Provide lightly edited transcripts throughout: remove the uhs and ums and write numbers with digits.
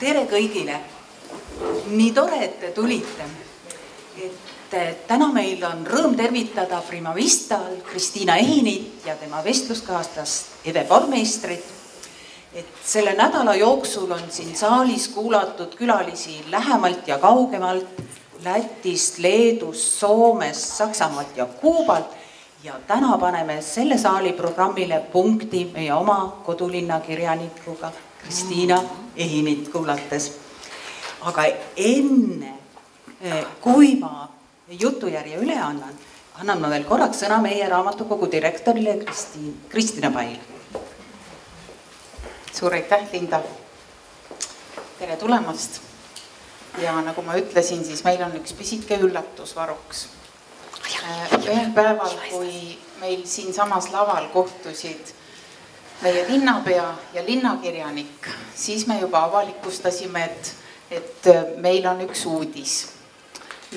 Tere kõigile! Nii tore, et te tulite. Täna meil on rõõm tervitada Prima Vistal Kristiina Ehinit ja tema vestluskaaslast Eve Pormeistrit. Selle nädala jooksul on siin saalis kuulatud külalisi lähemalt ja kaugemalt, Lätist, Leedust, Soomest, Saksamaalt ja Kuubalt. Ja täna paneme selle saali programmile punkti meie oma kodulinna kirjanikuga Kristiina Ehinit kuulates. Aga enne, kui ma jutujärje üle annan ma veel korraks sõna meie raamatukogu direktorile Kristina Pail. Suur aitäh, Linda! Tere tulemast! Ja nagu ma ütlesin, siis meil on üks pisike üllatus varuks. Ühel päeval, kui meil siin samas laval kohtusid meie linnapea ja linnakirjanik, siis me juba avalikustasime, et meil on üks uudis.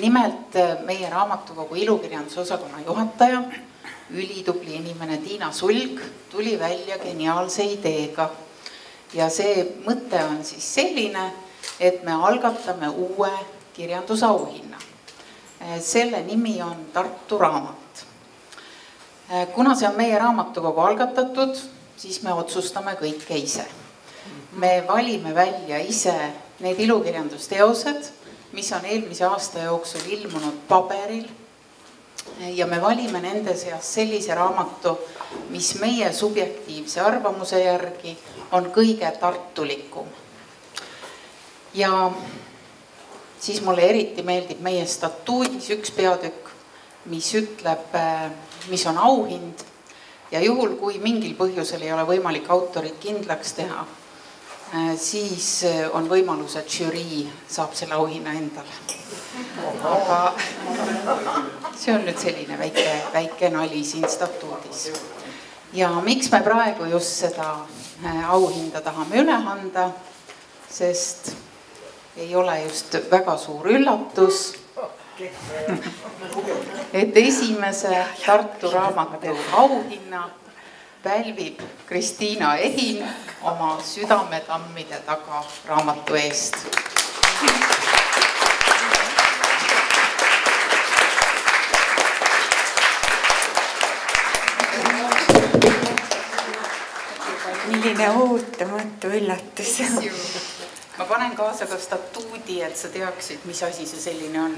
Nimelt meie raamatukogu ilukirjandusosakonna juhataja, ülitubli inimene Tiina Sulg tuli välja geniaalse ideega. Ja see mõte on siis selline, et me algatame uue kirjandusauhinna. Selle nimi on Tartu raamat. Kuna see on meie raamatukogu algatatud, siis me otsustame kõike ise. Me valime välja ise need ilukirjandusteosed, mis on eelmise aasta jooksul ilmunud paberil. Ja me valime nende seas sellise raamatu, mis meie subjektiivse arvamuse järgi on kõige tartulikum. Ja siis mulle eriti meeldib meie statuudis üks peatükk, mis ütleb, mis on auhind. Ja juhul, kui mingil põhjusel ei ole võimalik autorit kindlaks teha, siis on võimalus, et žürii saab selle auhinna endale. Aga see on nüüd selline väike nali siin statuudis. Ja miks me praegu just seda auhinda tahame üle anda, sest ei ole just väga suur üllatus, et esimese Tartu raamatu auhinna pälvib Kristiina Ehin oma Südametammide taga raamatu eest. Milline ootamatu üllatus. Ma panen kaasa ka statuudi, et sa teaksid, mis asi see selline on.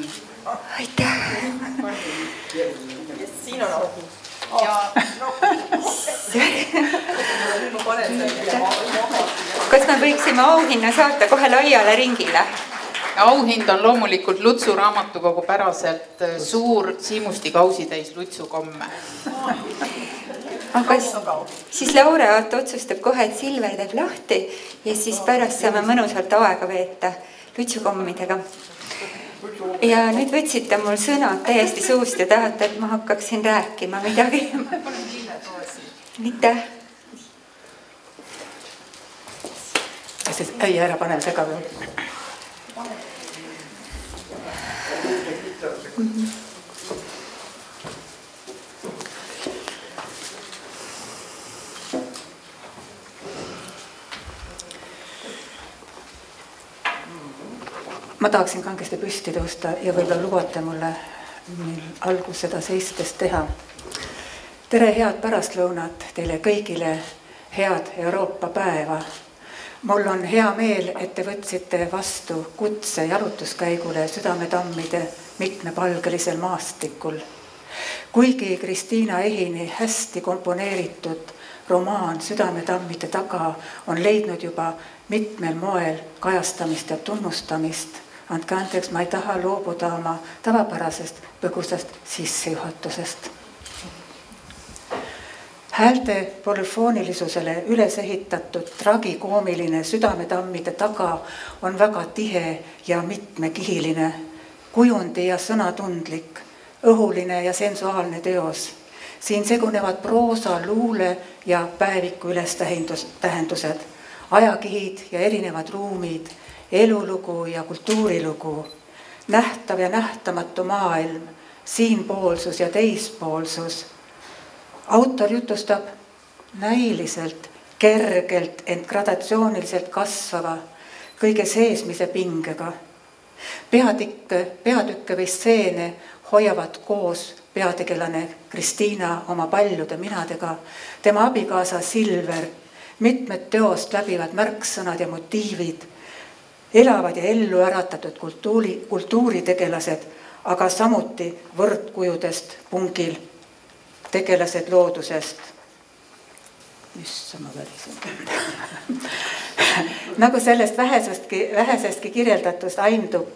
Aitäh! Siin on auhind. Kas me võiksime auhinna saata kohe laiale ringile? Auhind on loomulikult Lutsu raamatukogu päraselt suur siimusti kausitäis lutsukomme. Aga siis laureaat otsustab kohe, et Silver teeb lahti ja siis pärast saame mõnusalt aega veeta lutsukommidega. Ja nüüd võtsite mul sõnad täiesti suust ja tahate, et ma hakkaksin rääkima midagi. Mitte? Ei, ära pane sega veel. Ma tahaksin kangesti püsti tõusta ja võib-olla lubate mulle algus seda seistes teha. Tere head pärastlõunat teile kõigile, head Euroopa päeva. Mul on hea meel, et te võtsite vastu kutse jalutuskäigule Südametammide mitmepalgelisel maastikul. Kuigi Kristiina Ehini hästi komponeeritud romaan Südametammide taga on leidnud juba mitmel moel kajastamist ja tunnustamist, andke andeks, ma ei taha loobuda oma tavapärasest põgusast sissejuhatusest. Häälte polüfoonilisusele üles ehitatud tragikoomiline Südametammide taga on väga tihe ja mitmekihiline, kujundi ja sõnatundlik, õhuline ja sensuaalne teos. Siin segunevad proosa, luule ja päeviku ülestähendused, ajakihid ja erinevad ruumid, elulugu ja kultuurilugu, nähtav ja nähtamatu maailm, siinpoolsus ja teispoolsus. Autor jutustab näiliselt, kergelt, ent gradatsiooniliselt kasvava, kõige seesmise pingega. Peatükke või stseene hoiavad koos peategelane Kristiina oma paljude minadega, tema abikaasa Silver, mitmed teost läbivad märksõnad ja motiivid, elavad ja ellu äratatud kultuuritegelased, aga samuti võrdkujudest pungil tegelased loodusest. Issama väliselt. Nagu sellest vähesestki kirjeldatust aimdub,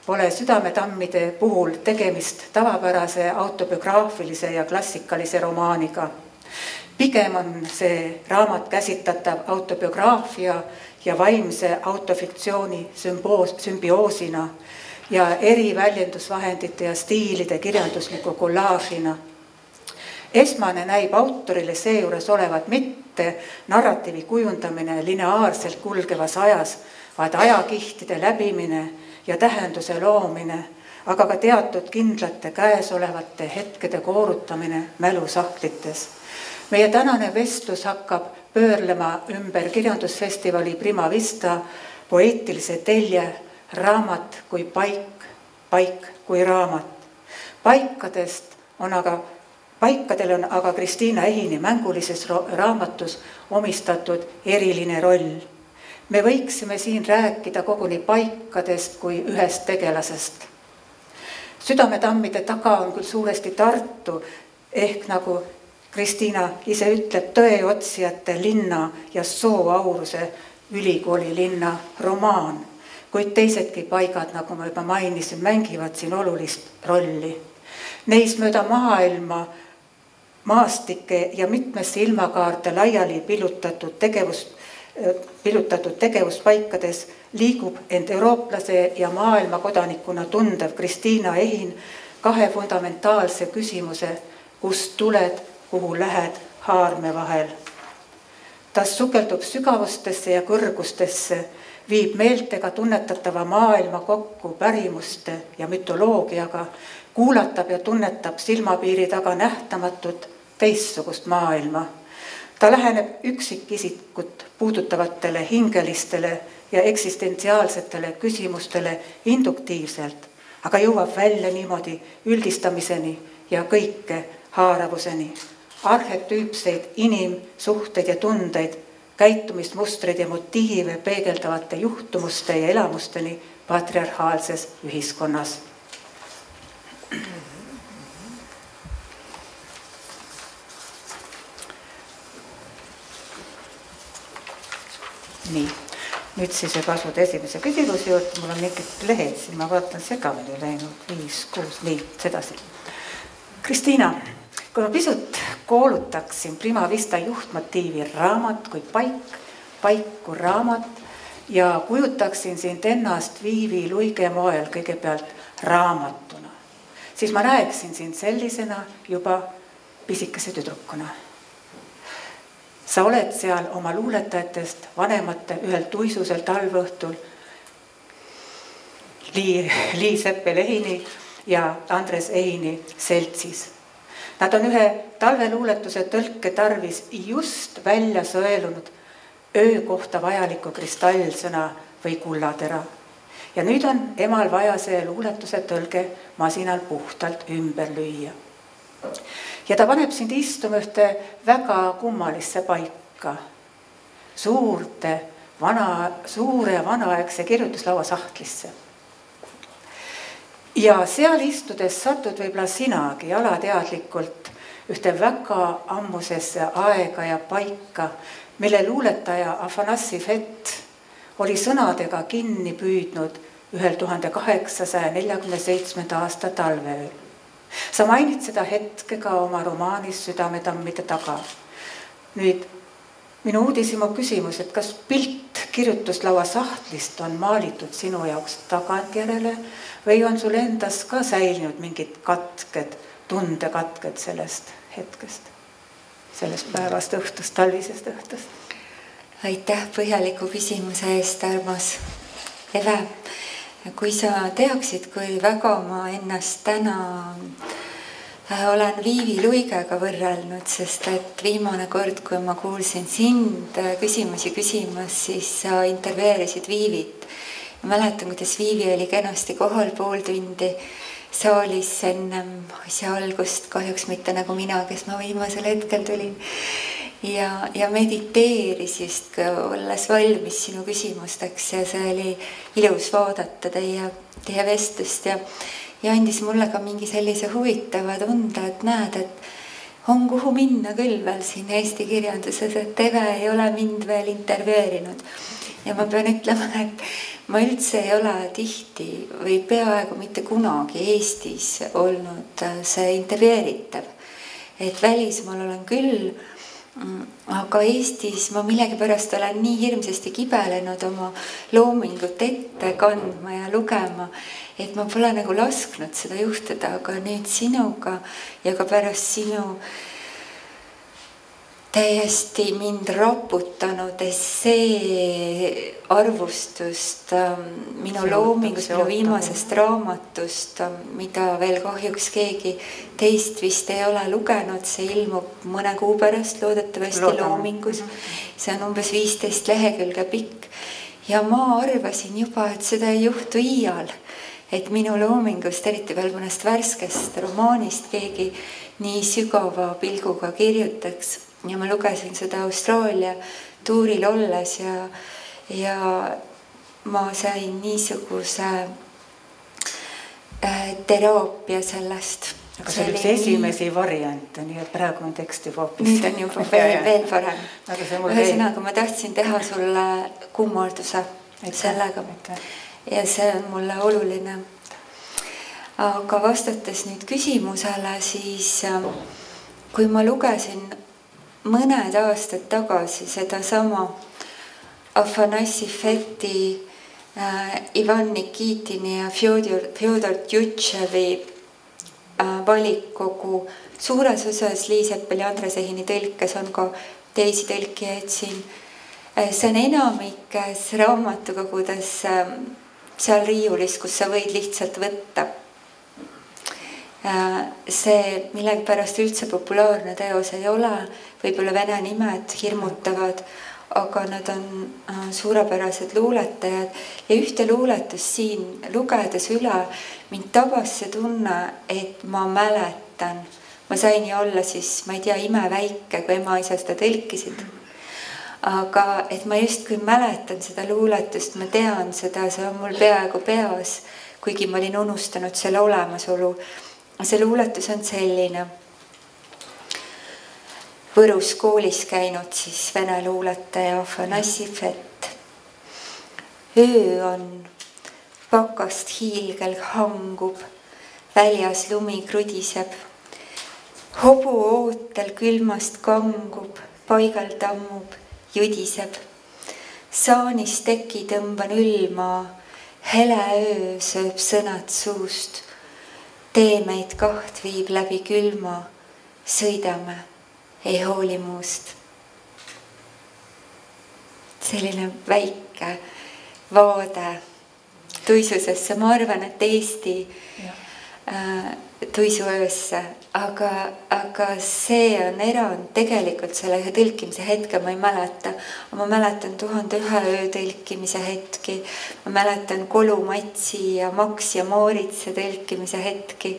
pole Südametammide puhul tegemist tavapärase autobiograafilise ja klassikalise romaaniga. Pigem on see raamat käsitletav autobiograafia ja vaimse autofiktsiooni sümbioosina ja eri väljendusvahendite ja stiilide kirjandusliku kollaažina. Esmane näib autorile seejuures olevat mitte narratiivi kujundamine lineaarselt kulgevas ajas, vaid ajakihtide läbimine ja tähenduse loomine, aga ka teatud kindlate käesolevate hetkede koorutamine mälusahklites. Meie tänane vestlus hakkab pöörlema ümber kirjandusfestivali Prima Vista poeetilise telje raamat kui paik, paik kui raamat. Paikadel on aga Kristiina Ehini mängulises raamatus omistatud eriline roll. Me võiksime siin rääkida koguni paikadest kui ühest tegelasest. Südametammide taga on küll suuresti Tartu, ehk nagu Kristiina ise ütleb, tõeotsijate linna ja sooauruse ülikooli linna romaan, kuid teisedki paigad, nagu ma juba mainisin, mängivad siin olulist rolli. Neis mööda maailma maastike ja mitmesse ilmakaarte laiali pilutatud tegevuspaikades liigub end eurooplase ja maailma kodanikuna tundev Kristiina Ehin kahe fundamentaalse küsimuse, kust tuled, kuhu lähed, haarme vahel. Ta sukeldub sügavustesse ja kõrgustesse, viib meeltega tunnetatava maailma kokku pärimuste ja mütoloogiaga, kuulatab ja tunnetab silmapiiri taga nähtamatut teistsugust maailma. Ta läheneb üksikisikut puudutavatele hingelistele ja eksistentsiaalsetele küsimustele induktiivselt, aga jõuab välja niimoodi üldistamiseni ja kõike haaravuseni. Arhetüüpseid inimsuhteid ja tundeid, käitumismustreid ja motiive peegeldavate juhtumuste ja elamusteni patriarhaalses ühiskonnas. Nii, nüüd siis võib asuda esimese küsimuse juurde, mul on mingid lehed, siin ma vaatan segamini läinud, 5, 6, nii, sedasi. Kristiina, kui ma pisut koolutaksin Prima Vista juhtmotiivi raamat kui paik kui raamat ja kujutaksin sind ennast Viivi Luige moel kõigepealt raamatuna, siis ma näeksin sind sellisena juba pisikese tüdrukuna. Sa oled seal oma luuletajatest vanemate ühel tuisusel talvõhtul Lii Seppel Ehini ja Andres Ehini seltsis. Nad on ühe talveluuletuse tõlke tarvis just välja sõelunud öö kohta vajaliku kristallsõna või kullatera. Ja nüüd on emal vaja see luuletuse tõlge masinal puhtalt ümber lüüa. Ja ta paneb sind istuma ühte väga kummalisse paika. Suure vanaaegse kirjutuslaua sahtlisse. Ja seal istudes satud võib-olla sinagi alateadlikult ühte väga ammusesse aega ja paika, mille luuletaja Afanassi Fett oli sõnadega kinni püüdnud ühel 1847. aasta talveööl. Sa mainid seda hetke ka oma romaanis Südametammide taga. Nüüd minu uudishimu küsimus, et kas pilt kirjutuslaua sahtlist on maalitud sinu jaoks tagantjärele või on sul endas ka säilinud mingid katked, tundekatked sellest hetkest, sellest päevast õhtust, talvisest õhtust? Aitäh põhjaliku küsimuse eest, armas Eve. Kui sa teaksid, kui väga ma ennast täna olen Viivi Luigega võrrelnud, sest et viimane kord, kui ma kuulsin sind küsimusi küsimas, siis sa intervjueerisid Viivit. Mäletan, kuidas Viivi oli kenasti kohal pool tundi saalis ennem asja algust, kahjuks mitte nagu mina, kes ma viimasel hetkel tulin. Ja mediteeris just, olles valmis sinu küsimusteks ja see oli ilus vaadata teie vestlust ja andis mulle ka mingi sellise huvitava tunde, et näed, et on kuhu minna küll veel siin Eesti kirjanduses, et Eve ei ole mind veel intervjueerinud. Ja ma pean ütlema, et ma üldse ei ole tihti või peaaegu mitte kunagi Eestis olnud see intervjueeritav. Et välismaal olen küll, aga Eestis ma millegipärast olen nii hirmsasti kibelenud oma loomingut ette kandma ja lugema, et ma pole nagu lasknud seda juhtuda, aga nüüd sinuga ja ka pärast sinu täiesti mind raputanud essee arvustust minu loomingust, minu viimasest raamatust, mida veel kahjuks keegi teist vist ei ole lugenud, see ilmub mõne kuu pärast loodetavasti loomingus. See on umbes 15 lehekülge pikk ja ma arvasin juba, et seda ei juhtu iial, et minu loomingust, eriti veel mõnest värskest romaanist keegi nii sügava pilguga kirjutaks. Ja ma lugesin seda Austraalia tuuril olles ja ma sain niisuguse teraapia sellest. Aga see oli esimesi variante, nii et praegu on teksti hoopis. Nüüd on juba veel parem. Ühesõnaga, ma tahtsin teha sulle kummarduse sellega ja see on mulle oluline. Aga vastates nüüd küsimusele, siis kui ma lugesin mõned aastad tagasi seda sama Afanassi Feti, Ivan Nikitini ja Fjodor Tjutševi valikkogu suures osas Liiseppel ja Andres Ehini tõlkes on ka teisi tõlkijaid siin. See on enamikes raamatukogudes seal riiulis, kus sa võid lihtsalt võtta. See millegipärast üldse populaarne teos ei ole, võib-olla vene nimed hirmutavad, aga nad on suurepärased luuletajad ja ühte luuletust siin lugedes üle mind tabas see tunne, et ma mäletan. Ma sain ju olla siis, ma ei tea, imeväike, kui ema-isa seda tõlkisid. Aga et ma justkui mäletan seda luuletust, ma tean seda, see on mul peaaegu peas, kuigi ma olin unustanud selle olemasolu. See luuletus on selline. Võrus koolis käinud siis vene luuletaja Afanassi Fet. Öö on, pakast hiilgel hangub, väljas lumi krudiseb. Hobu ootel külmast kangub, paigal tammub, judiseb. Saanis teki tõmban ülma, hele öö sööb sõnad suust. Tee meid kaht viib läbi külma, sõidame, ei hooli muust. Selline väike vaade tuisusesse. Ma arvan, et Eesti tuisuöösse, aga see on erand tegelikult selle tõlkimise hetke ma ei mäleta. Ma mäletan 1001 öö tõlkimise hetki, ma mäletan Kolu Matsi ja Maks ja Mooritse tõlkimise hetki,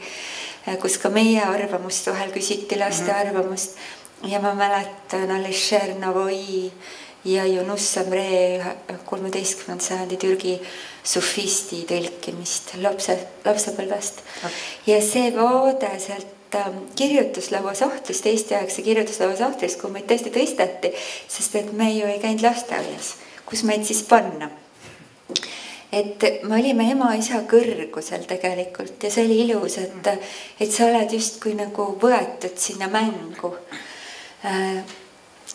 kus ka meie arvamust vahel küsiti laste arvamust ja ma mäletan Alisher Navoi ja Yunus Emre 13. sajandi Türgi sufisti tõlkimist lapsepõlvest. Ja see vaade sealt kirjutuslaua sahtlist, Eesti-aegse kirjutuslaua sahtlist, kui meid tõesti tõsteti, sest et me ju ei käinud lasteaias, kus meid siis panna. Et me olime ema-isa kõrgusel tegelikult ja see oli ilus, et sa oled just kui nagu võetud sinna mängu.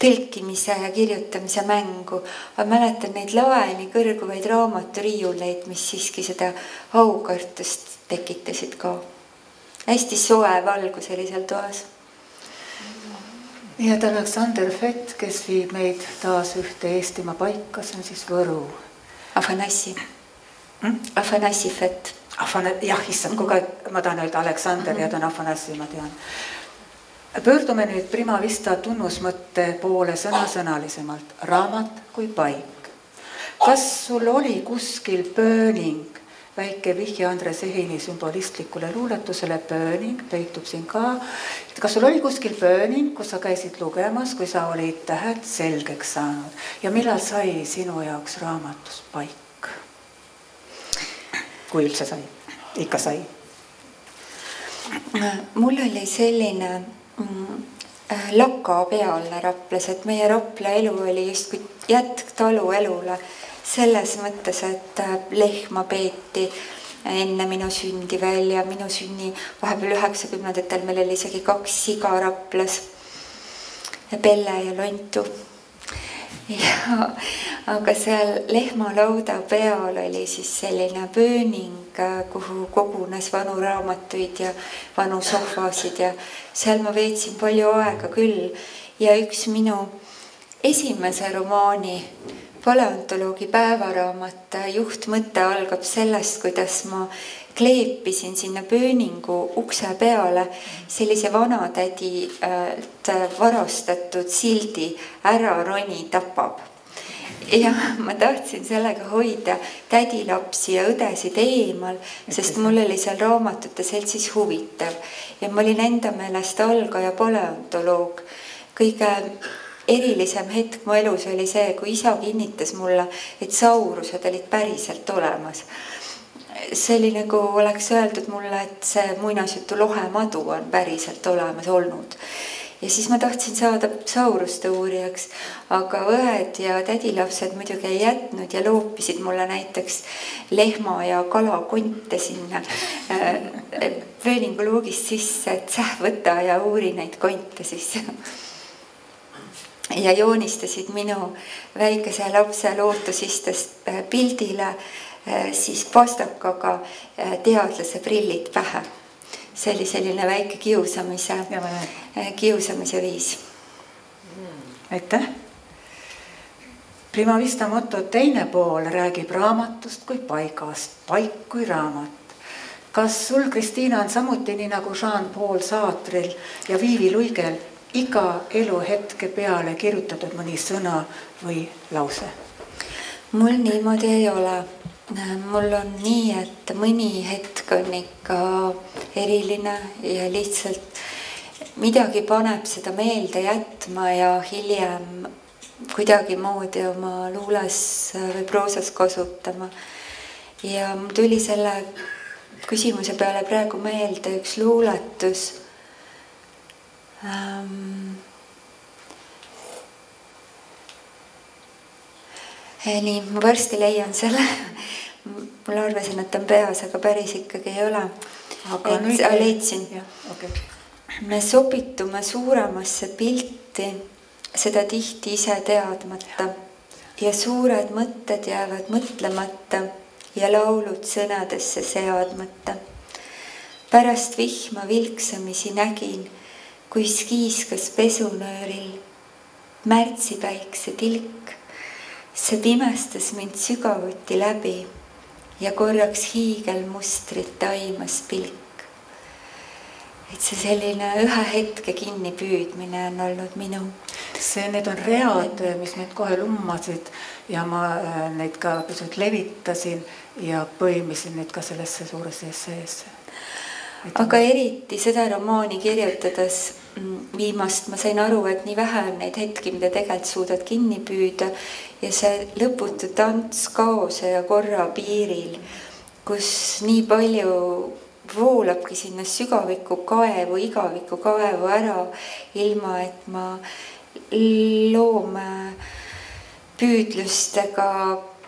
Tõlkimise ja kirjutamise mängu. Ma mäletan neid laeni kõrguvaid raamaturiiuleid, mis siiski seda aukartust tekitasid ka. Hästi soe valgus oli seal toas. Ja Aleksander Fett, kes viib meid taas ühte Eestimaa paika, see on siis Võru. Afanassi Fett. jah, issand, kogu aeg ma tahan öelda Aleksander ja ta on Afanassi, ma tean. Pöördume nüüd Prima Vista tunnusmõtte poole sõnasõnalisemalt. Raamat kui paik. Kas sul oli kuskil pööning, väike vihje Andres Ehini sümbolistlikule luuletusele, pööning peitub siin ka. Kas sul oli kuskil pööning, kus sa käisid lugemas, kui sa olid tähed selgeks saanud? Ja millal sai sinu jaoks raamatus paik? Kui üldse sai? Ikka sai? Mul oli selline lakapealne Raplas, et meie Rapla elu oli just kui jätk talu elule. Selles mõttes, et lehma peeti enne minu sündi välja, minu sünni vahepeal 90-ndatel meil oli isegi 2 siga Raplas, Pelle ja Lontu. Ja, aga seal lehmalauda peal oli siis selline pööning, kuhu kogunes vanu raamatuid ja vanu sohvasid ja seal ma veetsin palju aega küll. Ja üks minu esimese romaani paleontoloogi päevaraamat juhtmõte algab sellest, kuidas ma kleepisin sinna pööningu ukse peale sellise vanatädi varastatud sildi ära roni tapab. Ja ma tahtsin sellega hoida tädilapsi ja õdesid eemal, sest mul oli seal raamatute seltsis huvitav. Ja ma olin enda meelest algaja paleontoloog. Kõige erilisem hetk mu elus oli see, kui isa kinnitas mulle, et saurused olid päriselt olemas. See oli nagu oleks öeldud mulle, et see muinasjutu lohemadu on päriselt olemas olnud. Ja siis ma tahtsin saada sauruste uurijaks, aga õed ja tädilapsed muidugi ei jätnud ja loopisid mulle näiteks lehma ja kalakonte sinna pööninguluugist sisse, et võta ja uuri neid konte sisse. Ja joonistasid minu väikese lapse lootusistest pildile siis pastakaga teadlase prillid pähe. See oli selline väike kiusamise viis. Aitäh! Prima Vista moto teine pool räägib raamatust kui paigast, paik kui raamat. Kas sul, Kristiina, on samuti nii nagu Jean-Paul Sartrel ja Viivi Luigel iga eluhetke peale kirjutatud mõni sõna või lause? Mul niimoodi ei ole. Mul on nii, et mõni hetk on ikka eriline ja lihtsalt midagi paneb seda meelde jätma ja hiljem kuidagi moodi oma luules või proosas kasutama. Ja mul tuli selle küsimuse peale praegu meelde üks luuletus. Nii, ma varsti leian selle. Mul arvasin, et on peas, aga päris ikkagi ei ole. Aga leidsin. Okay. Me sobitume suuremasse pilti, seda tihti ise teadmata. Ja suured mõtted jäävad mõtlemata ja laulud sõnadesse seadmata. Pärast vihma vilksamisi nägin, kui skiiskas pesunööril märtsipäikse tilk. See pimestas mind sügavuti läbi ja korraks hiigelmustrit taimas pilk. Et see selline ühe hetke kinni püüdmine on olnud minu. Need on read, mis mind kohe lummasid ja ma neid ka pisut levitasin ja põimisin neid ka sellesse suuresse esseesse. Aga eriti seda romaani kirjutades viimast ma sain aru, et nii vähe on neid hetki, mida tegelikult suudad kinni püüda ja see lõputu tants kaose ja korra piiril, kus nii palju voolabki sinna sügaviku kaevu, igaviku kaevu ära, ilma et ma loome püüdlustega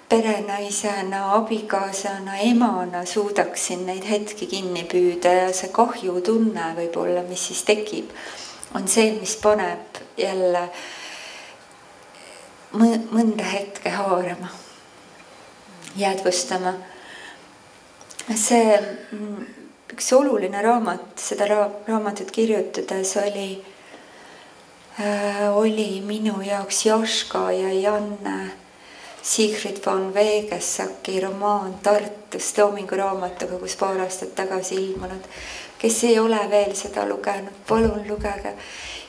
perenaisena, abikaasana, emana suudaksin neid hetki kinni püüda ja see kahju tunne võib-olla, mis siis tekib, on see, mis paneb jälle mõnda hetke haarama, jäädvustama. See üks oluline raamat, seda raamatut kirjutades oli minu jaoks Jaška ja Janne Sigrid von Vegesaki romaan Tartust Loomingu Raamatukogus paar aastat tagasi ilmunud. Kes ei ole veel seda lugenud, palun lugege.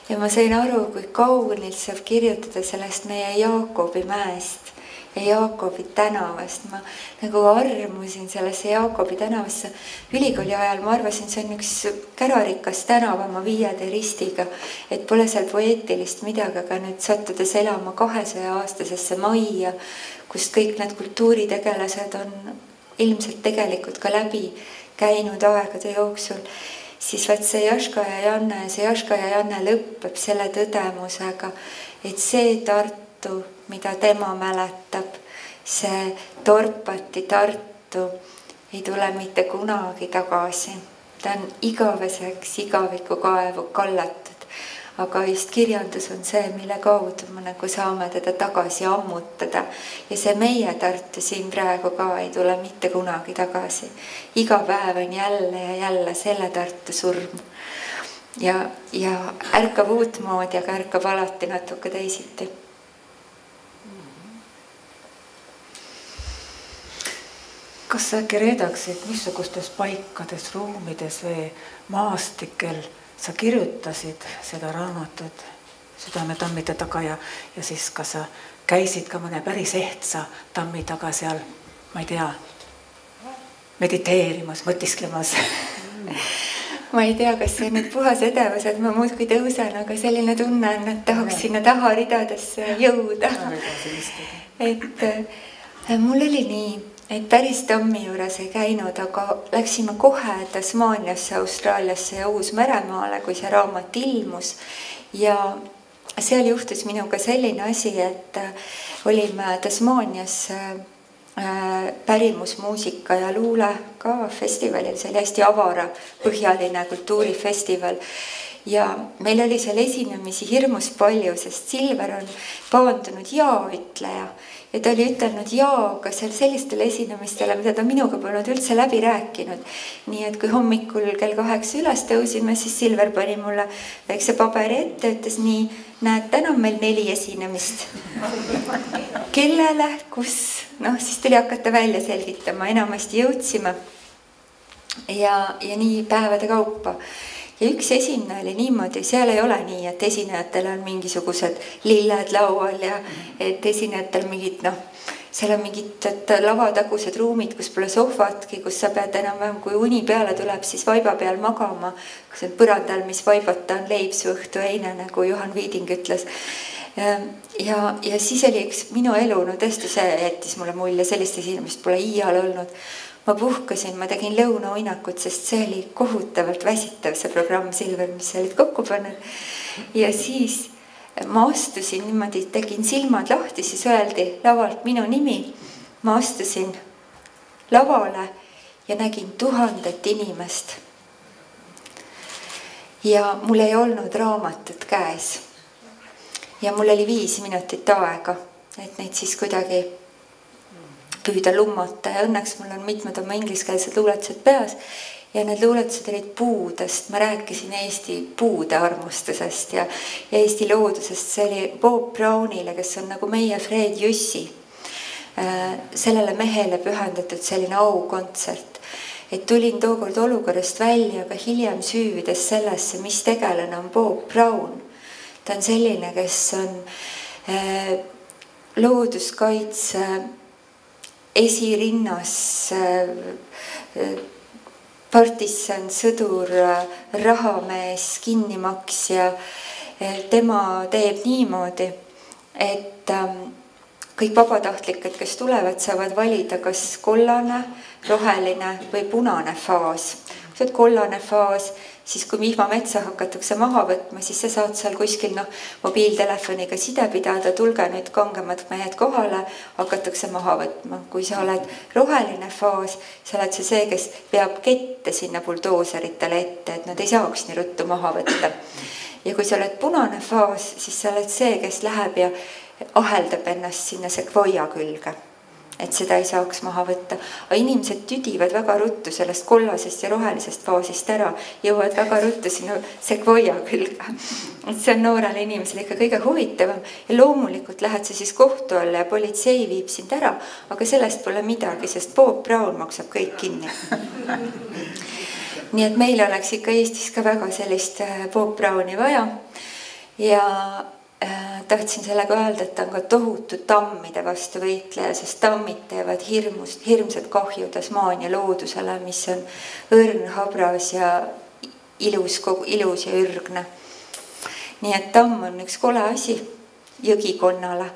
Ja ma sain aru, kui kaunilt saab kirjutada sellest meie Jaakobi mäest ja Jaakobi tänavast. Ma nagu armusin sellesse Jaakobi tänavasse. Ülikooli ajal ma arvasin, see on üks kärarikas tänav oma 5 ristiga, et pole seal poeetilist midagi, aga nüüd sattudes elama 200-aastasesse majja, kust kõik need kultuuritegelased on ilmselt tegelikult ka läbi käinud aegade jooksul, siis vaat see Jaška ja Janne lõpeb selle tõdemusega, et see Tartu, mida tema mäletab, see Torpati Tartu ei tule mitte kunagi tagasi. Ta on igaveseks igaviku kaevu kallatud, aga just kirjandus on see, mille kaudu me nagu saame teda tagasi ammutada. Ja see meie Tartu siin praegu ka ei tule mitte kunagi tagasi. Iga päev on jälle ja jälle selle Tartu surm. Ja ärkab uutmoodi, aga ärkab alati natuke teisiti. Kas sa äkki reedaksid, missugustes paikades, ruumides või maastikel sa kirjutasid seda raamatut Südame tammide taga ja siis kas sa käisid ka mõne päris ehtsa tammi taga seal, ma ei tea, mediteerimas, mõtisklemas? Ma ei tea, kas see on nüüd puhas edevus, et ma muudkui tõusen, aga selline tunne on, et tahaks sinna taha ridadesse jõuda. Et mul oli nii, et päris tammi juures ei käinud, aga läksime kohe Tasmaaniasse, Austraaliasse ja Uus-Meremaale, kui see raamat ilmus. Ja seal juhtus minuga selline asi, et olime Tasmaanias pärimusmuusika ja luule ka festivalil, see oli hästi avara põhjaline kultuurifestival. Ja meil oli seal esinemisi hirmus palju, sest Silver on paandunud jaa-ütleja. Ja ta oli ütelnud jaa, aga seal sellistele esinemistele, mida ta minuga polnud üldse läbi rääkinud. Nii et kui hommikul kell 8 üles tõusime, siis Silver pani mulle väikse paberi ette, ütles nii, näed, täna on meil 4 esinemist. Kellele, kus? Siis tuli hakata välja selgitama, enamasti jõudsime ja nii päevade kaupa. Ja üks esineja oli niimoodi, seal ei ole nii, et esinejatel on mingisugused lilled laual ja et esinejatel mingid, seal on mingid lavatagused ruumid, kus pole sohvatki, kus sa pead enam-vähem, kui uni peale tuleb, siis vaiba peal magama, kus on põrandal, mis vaibata on leipsu õhtu eine, nagu Johan Viiding ütles. Ja siis oli üks minu elu, tõesti see jättis mulle mulje, sellist esinemist pole iial olnud. Ma puhkasin, ma tegin lõunauinakut, sest see oli kohutavalt väsitav, see programm Silver, mis sa olid kokku pannud. Ja siis ma astusin niimoodi, tegin silmad lahti, siis öeldi lavalt minu nimi. Ma astusin lavale ja nägin 1000 inimest. Ja mul ei olnud raamatut käes. Ja mul oli 5 minutit aega, et neid siis kuidagi püüda lummata ja õnneks mul on mitmed oma ingliskeelsed luuletused peas ja need luuletused olid puudest. Ma rääkisin Eesti puude armustusest ja Eesti loodusest. See oli Bob Brownile, kes on nagu meie Fred Jussi. Sellele mehele pühendatud selline aukontsert. Et tulin tookord olukorrast välja, aga hiljem süüvides sellesse, mis tegelane on Bob Brown. Ta on selline, kes on looduskaitse esirinnas, partisan, sõdur, rahamees, kinnimaksja. Tema teeb niimoodi, et kõik vabatahtlikud, kes tulevad, saavad valida kas kollane, roheline või punane faas. Kui see on kollane faas, siis kui vihmametsa hakatakse maha võtma, siis sa saad seal kuskil mobiiltelefoniga side pidada, tulge nüüd kangemad mehed kohale, hakatakse maha võtma. Kui sa oled roheline faas, sa oled see, kes peab kette sinna buldooseritele ette, et nad ei saaks nii ruttu maha võtta. Ja kui sa oled punane faas, siis sa oled see, kes läheb ja aheldab ennast sinna sekvoia külge. et seda ei saaks maha võtta. Aga inimesed tüdivad väga ruttu sellest kollasest ja rohelisest faasist ära, jõuavad väga ruttu sinna sekvoia külge. See on noorele inimesele ikka kõige huvitavam ja loomulikult lähed sa siis kohtu alla ja politsei viib sind ära, aga sellest pole midagi, sest Bob Brown maksab kõik kinni. Nii et meil oleks ikka Eestis ka väga sellist Bob Browni vaja ja tahtsin sellega öelda, et ta on ka tohutu tammide vastu võitleja, sest tammid teevad hirmsad kahju Tasmaania loodusele, mis on õrn, habras ja ilus ja ürgne. Nii et tamm on üks kole asi jõgikonnale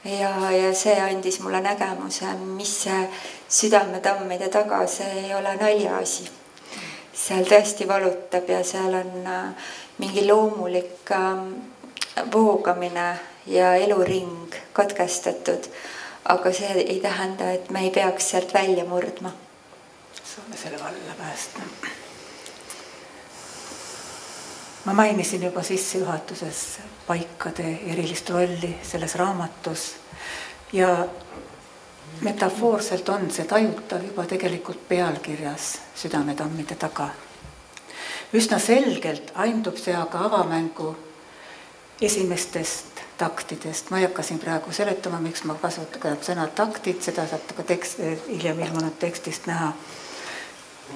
ja see andis mulle nägemuse, mis see südametammide taga, see ei ole naljaasi. Seal tõesti valutab ja seal on mingi loomulik voogamine ja eluring katkestatud, aga see ei tähenda, et me ei peaks sealt välja murdma. Saame selle valla päästa. Ma mainisin juba sissejuhatuses paikade erilist rolli selles raamatus ja metafoorselt on see tajutav juba tegelikult pealkirjas südametammide taga. Üsna selgelt aimdub see aga avamängu esimestest taktidest. Ma ei hakka siin praegu seletama, miks ma kasutan sõna taktid, seda saab ka hiljem ilmunud tekstist näha.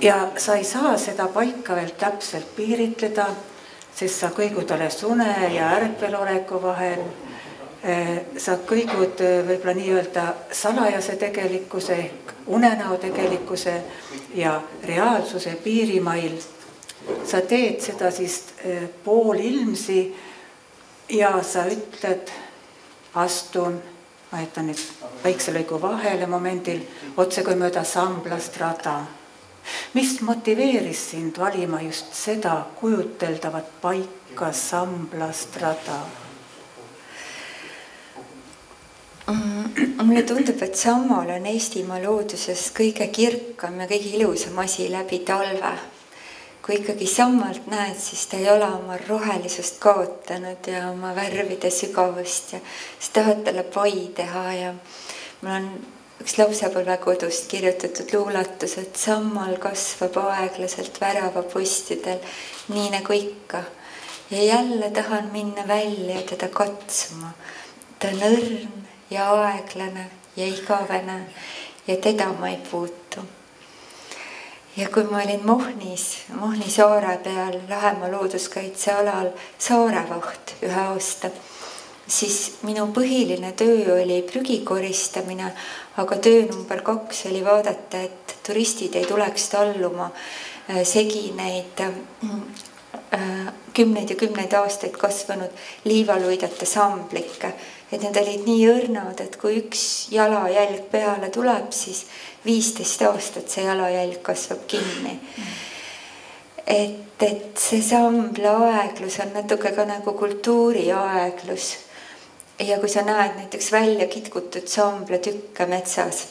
Ja sa ei saa seda paika veel täpselt piiritleda, sest sa kõigud alles une ja ärkveloleku vahel. Sa kõigud võib-olla nii-öelda salajase tegelikkuse ehk unenäo tegelikkuse ja reaalsuse piirimail. Sa teed seda siis poolilmsi ja sa ütled, astun, ma jätan nüüd väikse lõigu vahele momendil, otse kui mööda samblast rada. Mis motiveeris sind valima just seda kujuteldavat paika samblast rada? Mulle tundub, et sammal on Eestimaa looduses kõige kirkam ja kõige ilusam asi läbi talve. Kui ikkagi sammalt näed, siis ta ei ole oma rohelisust kaotanud ja oma värvide sügavust ja siis tahad talle pai teha ja mul on üks lapsepõlvekodust kirjutatud luulatus, et sammal kasvab aeglaselt väravapostidel, nii nagu ikka. Ja jälle tahan minna välja teda katsuma. Ta on õrn ja aeglane ja igavene ja teda ma ei puutu. Ja kui ma olin Mohni saare peal Lahemaa looduskaitsealal saarevaht ühe aasta, siis minu põhiline töö oli prügi koristamine, aga töö number 2 oli vaadata, et turistid ei tuleks talluma segi neid kümneid ja kümneid aastaid kasvanud liivaluidete samblikke. Et need olid nii õrnad, et kui üks jalajälg peale tuleb, siis 15 aastat see jalajälg kasvab kinni. Et see sambla aeglus on natuke ka nagu kultuuri aeglus. Ja kui sa näed näiteks välja kitkutud sambla tükke metsas,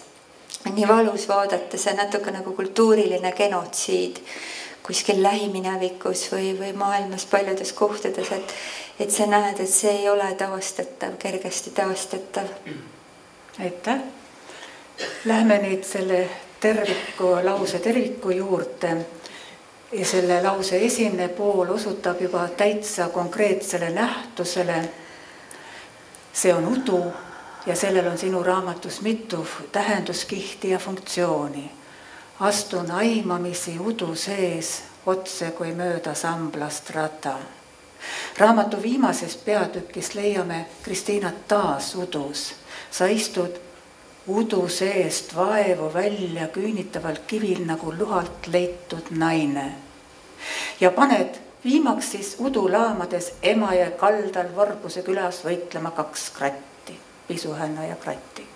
nii valus vaadata, see natuke nagu kultuuriline genotsiid kuskil lähiminevikus või maailmas paljudes kohtades, et sa näed, et see ei ole taastatav, kergesti taastatav. Aitäh! Lähme nüüd selle lause terviku juurde ja selle lause esimene pool osutab juba täitsa konkreetsele nähtusele. See on udu ja sellel on sinu raamatus mitu tähenduskihti ja funktsiooni. Astun aimamisi udu sees, otse kui mööda samblast rada. Raamatu viimases peatükis leiame Kristiinat taas udus. Sa istud udu seest vaevu välja küünitaval kivil nagu luhalt leitud naine. Ja paned viimaks siis udu laamades Emajõe kaldal Vorbuse külas võitlema 2 kratti, Pisuhänna ja Kratti.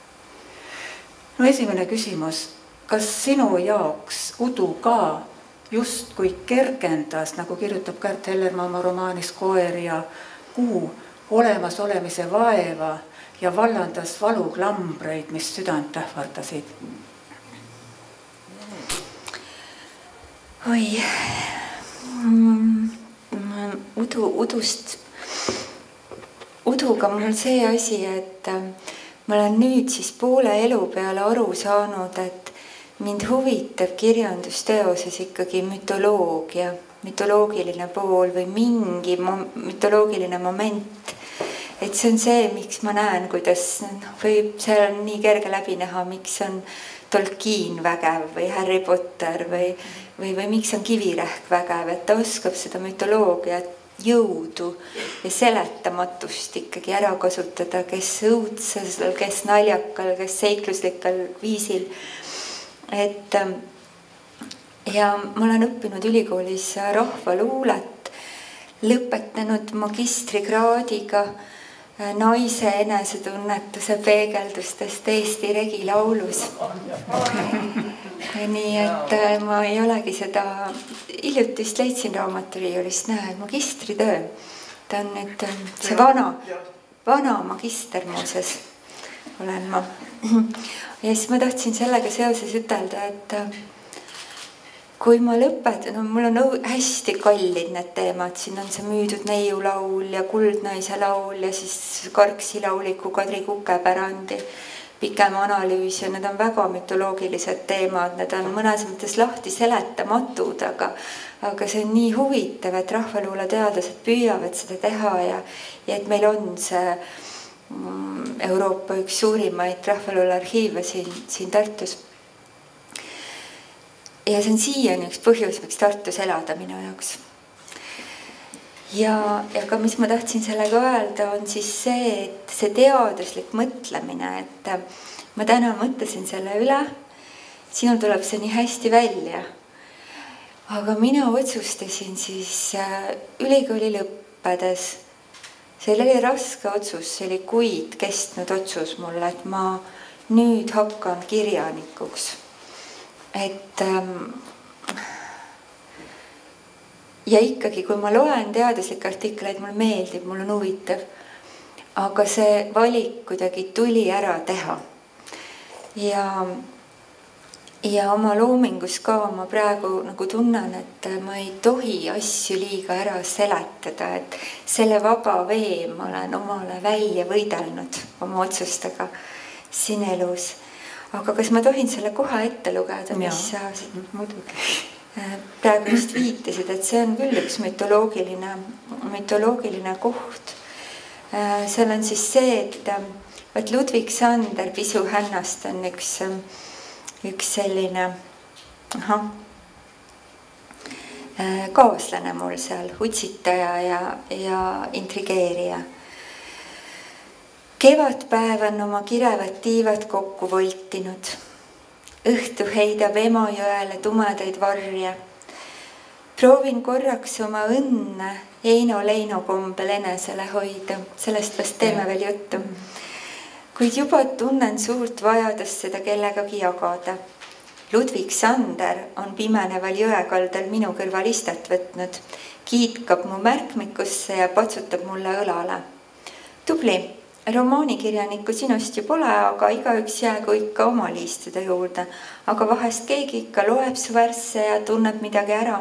No esimene küsimus. Kas sinu jaoks udu ka just kui kergendas, nagu kirjutab Kärt Hellermaa oma romaanis Koer ja kuu, olemas olemise vaeva ja vallandas valuklambreid, mis südant ähvardasid? Oi, uduga mul see asi, et ma olen nüüd siis poole elu peale aru saanud, et mind huvitab kirjandusteoses ikkagi mütoloogia, mütoloogiline pool või mingi mütoloogiline moment. Et see on see, miks ma näen, kuidas või see on nii kerge läbi näha, miks on Tolkien vägev või Harry Potter või miks on Kivirähk vägev, et ta oskab seda mütoloogiat jõudu ja seletamatust ikkagi ära kasutada, kes õudsel, kes naljakal, kes seikluslikal viisil. Et ja ma olen õppinud ülikoolis rahvaluulet, lõpetanud magistrikraadiga naise enesetunnetuse peegeldustest Eesti regilaulus. Nii et ma ei olegi seda, hiljutist leidsin raamaturiiulist, näe, magistritöö. Ta on nüüd see vana magister muuses olen ma. Ja siis ma tahtsin sellega seoses ütelda, et kui ma lõpetan, mul on hästi kallid need teemad, siin on see Müüdud neiu laul ja Kuldnaise laul ja siis Karksi lauliku Kadri Kukepärandi pikem analüüs ja need on väga mütoloogilised teemad, need on mõnes mõttes lahti seletamatud, aga see on nii huvitav, et rahvaluuleteadlased püüavad seda teha ja et meil on see Euroopa üks suurimaid rahvaluulearhiive siin Tartus. Ja see on siiani üks põhjus, miks Tartus elada minu jaoks. Ja ka mis ma tahtsin sellega öelda, on siis see, et see teaduslik mõtlemine, et ma täna mõtlesin selle üle, sinul tuleb see nii hästi välja. Aga mina otsustasin siis ülikooli lõppedes, see oli raske otsus, see oli kuid kestnud otsus mulle, et ma nüüd hakkan kirjanikuks. Et ja ikkagi, kui ma loen teaduslikke artikleid, mulle meeldib, mul on huvitav, aga see valik kuidagi tuli ära teha. Ja oma loomingus ka ma praegu nagu tunnen, et ma ei tohi asju liiga ära seletada, et selle vaba vee ma olen omale välja võidelnud oma otsustega siin elus. Aga kas ma tohin selle koha ette lugeda, mis sa praegu just viitasid, et see on küll üks mütoloogiline koht. Seal on siis see, et Ludvig Sander Pisuhännast on üks selline kaaslane mul seal, utsitaja ja intrigeerija. Kevadpäev on oma kirevad tiivad kokku voltinud. Õhtu heidab Emajõele tumedaid varje. Proovin korraks oma õnne Eino-Leino kombel enesele hoida. Sellest vast teeme veel juttu. Kuid juba tunnen suurt vajadust seda kellegagi jagada. Ludvig Sander on pimeneval jõekaldal minu kõrval istet võtnud. Kiitkab mu märkmikusse ja patsutab mulle õlale. Tubli! Romaanikirjanikku sinust ju pole, aga igaüks jäägu ikka oma liistude juurde. Aga vahest keegi ikka loeb su värsse ja tunneb midagi ära.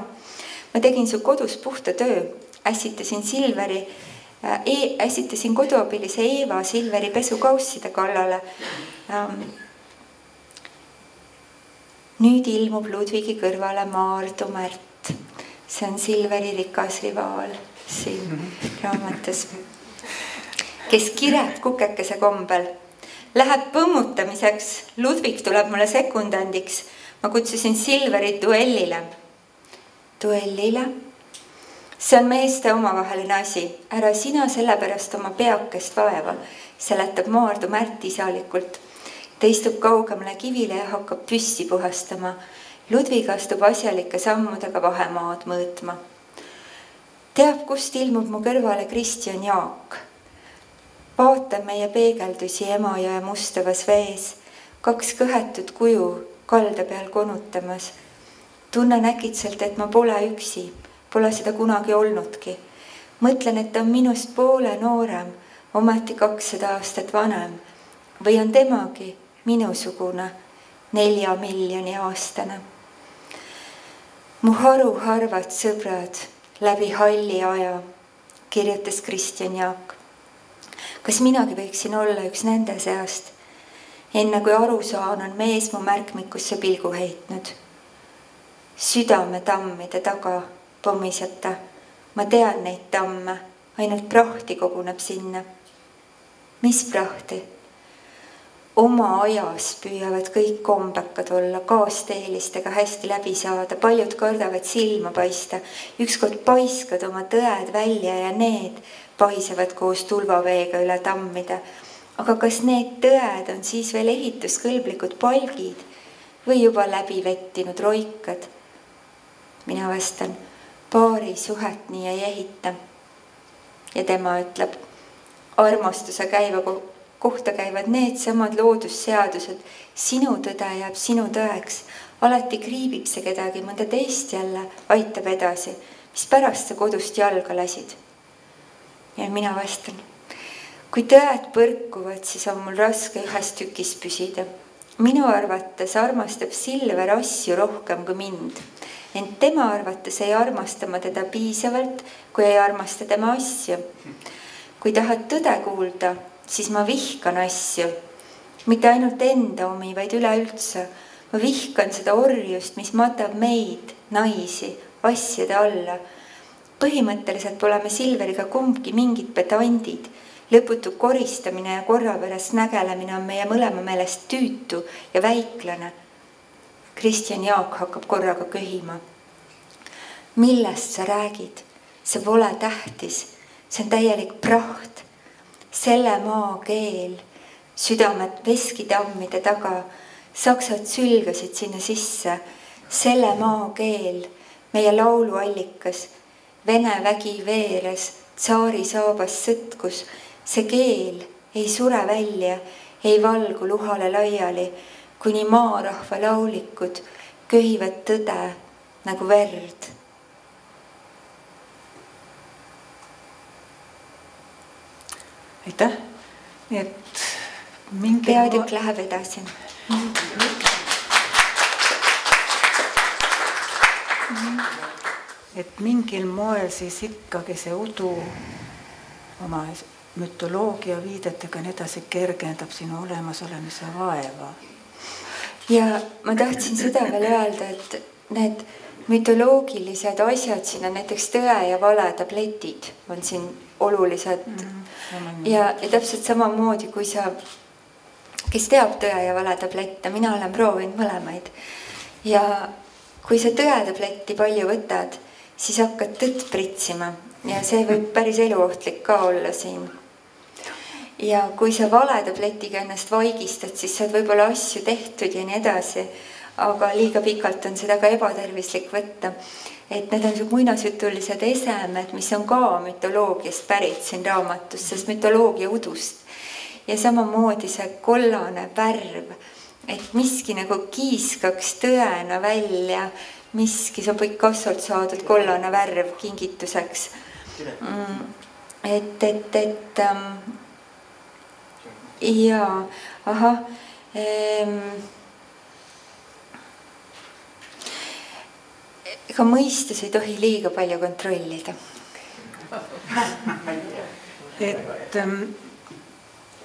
Ma tegin su kodus puhta töö. Ässitasin koduabilise Eeva Silveri pesukausside kallale. Nüüd ilmub Ludvigi kõrvale Maardu Märt. See on Silveri rikas rivaal siin raamatus. Kes kireb kukekese kombel. Läheb põmmutamiseks. Ludvig tuleb mulle sekundandiks. Ma kutsusin Silverit duellile. Duellile? See on meeste omavaheline asi. Ära sina sellepärast oma peakest vaeva, seletab Maardu Märt isalikult. Ta istub kaugemale kivile ja hakkab püssi puhastama. Ludvig astub asjalike sammudega vahemaad mõõtma. Teab, kust ilmub mu kõrvale Kristjan Jaak. Vaatan meie peegeldusi Emajõe mustavas vees, 2 kõhetut kuju kalda peal konutamas. Tunnen äkitselt, et ma pole üksi, pole seda kunagi olnudki. Mõtlen, et ta on minust poole noorem, ometi 200 aastat vanem. Või on temagi minusugune 4 miljoni aastane. Mu haruharvad sõbrad läbi halli aja, kirjutas Kristjan Jaak. Kas minagi võiksin olla üks nende seast? Enne kui aru saan, on mees mu märkmikusse pilgu heitnud. Südame tammide taga pommiseb ta. Ma tean neid tamme, ainult prahti koguneb sinna. Mis prahti? Oma ajas püüavad kõik kombekad olla, kaasteelistega hästi läbi saada, paljud kardavad silma paista, ükskord paiskad oma tõed välja ja need paisevad koos tulvaveega üle tammide. Aga kas need tõed on siis veel ehituskõlblikud palgid või juba läbi vettinud roikad? Mina vastan, paari suhet nii ei ehita. Ja tema ütleb, armastuse kohta käivad need samad loodusseadused. Sinu tõde jääb sinu tõeks. Alati kriibib see kedagi, mõnda teist jälle aitab edasi. Mis pärast sa kodust jalga lasid? Ja mina vastan, kui tõed põrkuvad, siis on mul raske ühes tükis püsida. Minu arvates armastab Silver asju rohkem kui mind. Ent tema arvates ei armasta ma teda piisavalt, kui ei armasta tema asju. Kui tahad tõde kuulda, siis ma vihkan asju. Mitte ainult enda omi, vaid üleüldse. Ma vihkan seda orjust, mis matab meid, naisi, asjade alla. Põhimõtteliselt pole me Silveriga kumbki mingid pedandid. Lõputu koristamine ja korra pärast nägelemine on meie mõlema meelest tüütu ja väiklane. Kristjan Jaak hakkab korraga köhima. Millest sa räägid? See pole tähtis. See on täielik praht. Selle maa keel, südamed veskitammide taga, saksad sülgasid sinna sisse. Selle maa keel, meie lauluallikas, Vene vägi veeres, tsaari saabas sõtkus. See keel ei sure välja, ei valgu luhale laiali, kuni maarahva laulikud köhivad tõde nagu verd. Aitäh. Nii et mingi peatükk läheb edasi. Et mingil moel siis ikkagi see udu oma mütoloogia viidetega nii edasi kergendab sinu olemasolemise vaeva. Ja ma tahtsin seda veel öelda, et need mütoloogilised asjad siin on näiteks tõe ja vale tabletid on siin olulised. Ja täpselt samamoodi, kui sa, kes teab tõe ja vale tablette, mina olen proovinud mõlemaid. Ja kui sa tõe tabletti palju võtad, siis hakkad tõtt pritsima ja see võib päris eluohtlik ka olla siin. Ja kui sa vale tabletiga ennast vaigistad, siis saad võib-olla asju tehtud ja nii edasi, aga liiga pikalt on seda ka ebatervislik võtta. Et need on muinasjutulised esemed, mis on ka mütoloogiast pärit siin raamatus, sest mütoloogia udust. Ja samamoodi see kollane värv, et miski nagu kiiskaks tõena välja, miski see on Picassolt saadud kollane värv kingituseks. Ja, ega mõistus ei tohi liiga palju kontrollida. Et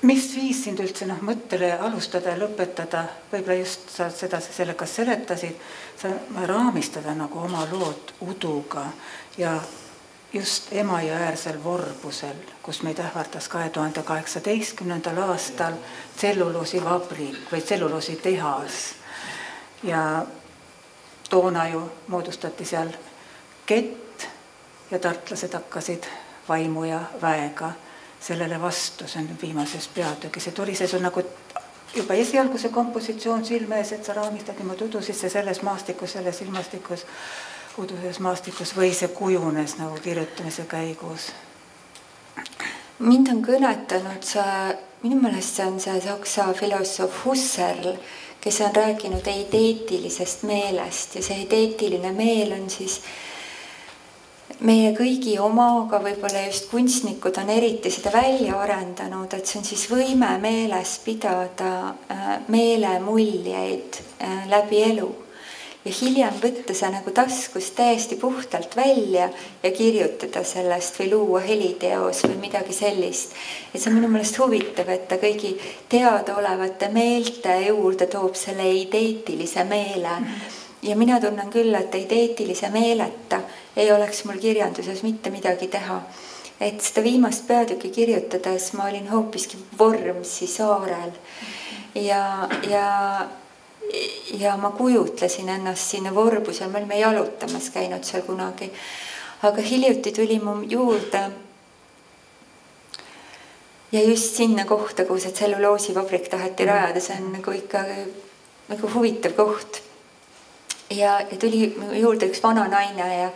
mis viis sind üldse mõttele alustada ja lõpetada, võib-olla just sa seda sellega seletasid, sa raamistada nagu oma lood uduga ja just Emajõeäärsel Vorbusel, kus meid ähvardas 2018. aastal tselluloosivabrik või tselluloositehas. Ja toona ju moodustati seal kett ja tartlased hakkasid vaimu ja väega sellele vastu, see on viimases peatükis. Et oli see sul nagu juba esialgu see kompositsioon silme ees, et sa raamistad niimoodi udusisse selles maastikus, selles ilmastikus, uduses maastikus või see kujunes nagu kirjutamise käigus? Mind on kõnetanud minu meelest see on see saksa filosoof Husserl, kes on rääkinud eideetilisest meelest ja see eideetiline meel on siis meie kõigi oma, aga võib-olla just kunstnikud on eriti seda välja arendanud, et see on siis võime meeles pidada meelemuljeid läbi elu. ja hiljem võtta see nagu taskust täiesti puhtalt välja ja kirjutada sellest või luua heliteos või midagi sellist. Et see on minu meelest huvitav, et ta kõigi teadaolevate meelte juurde toob selle ideetilise meele. Ja mina tunnen küll, et ideetilise meeleta ei oleks mul kirjanduses mitte midagi teha. Et seda viimast peatüki kirjutades ma olin hoopiski Vormsi saarel ja ma kujutlesin ennast sinna Vorbusel, me olime jalutamas käinud seal kunagi, aga hiljuti tuli mu juurde ja just sinna kohta, kus see tselluloosivabrik taheti rajada, see on nagu ikka nagu huvitav koht. Ja tuli juurde üks vana naine ja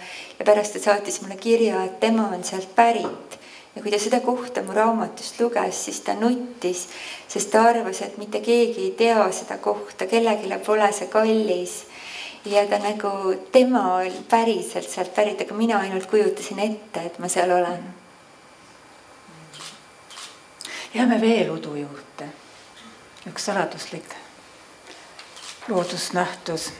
pärast ta saatis mulle kirja, et tema on sealt pärit. Ja kui ta seda kohta mu raamatust luges, siis ta nuttis, sest ta arvas, et mitte keegi ei tea seda kohta, kellegile pole see kallis. Ja ta nagu, tema oli päriselt sealt pärit, aga mina ainult kujutasin ette, et ma seal olen. Jääme veel udu juurde. Üks saladuslik loodusnähtus.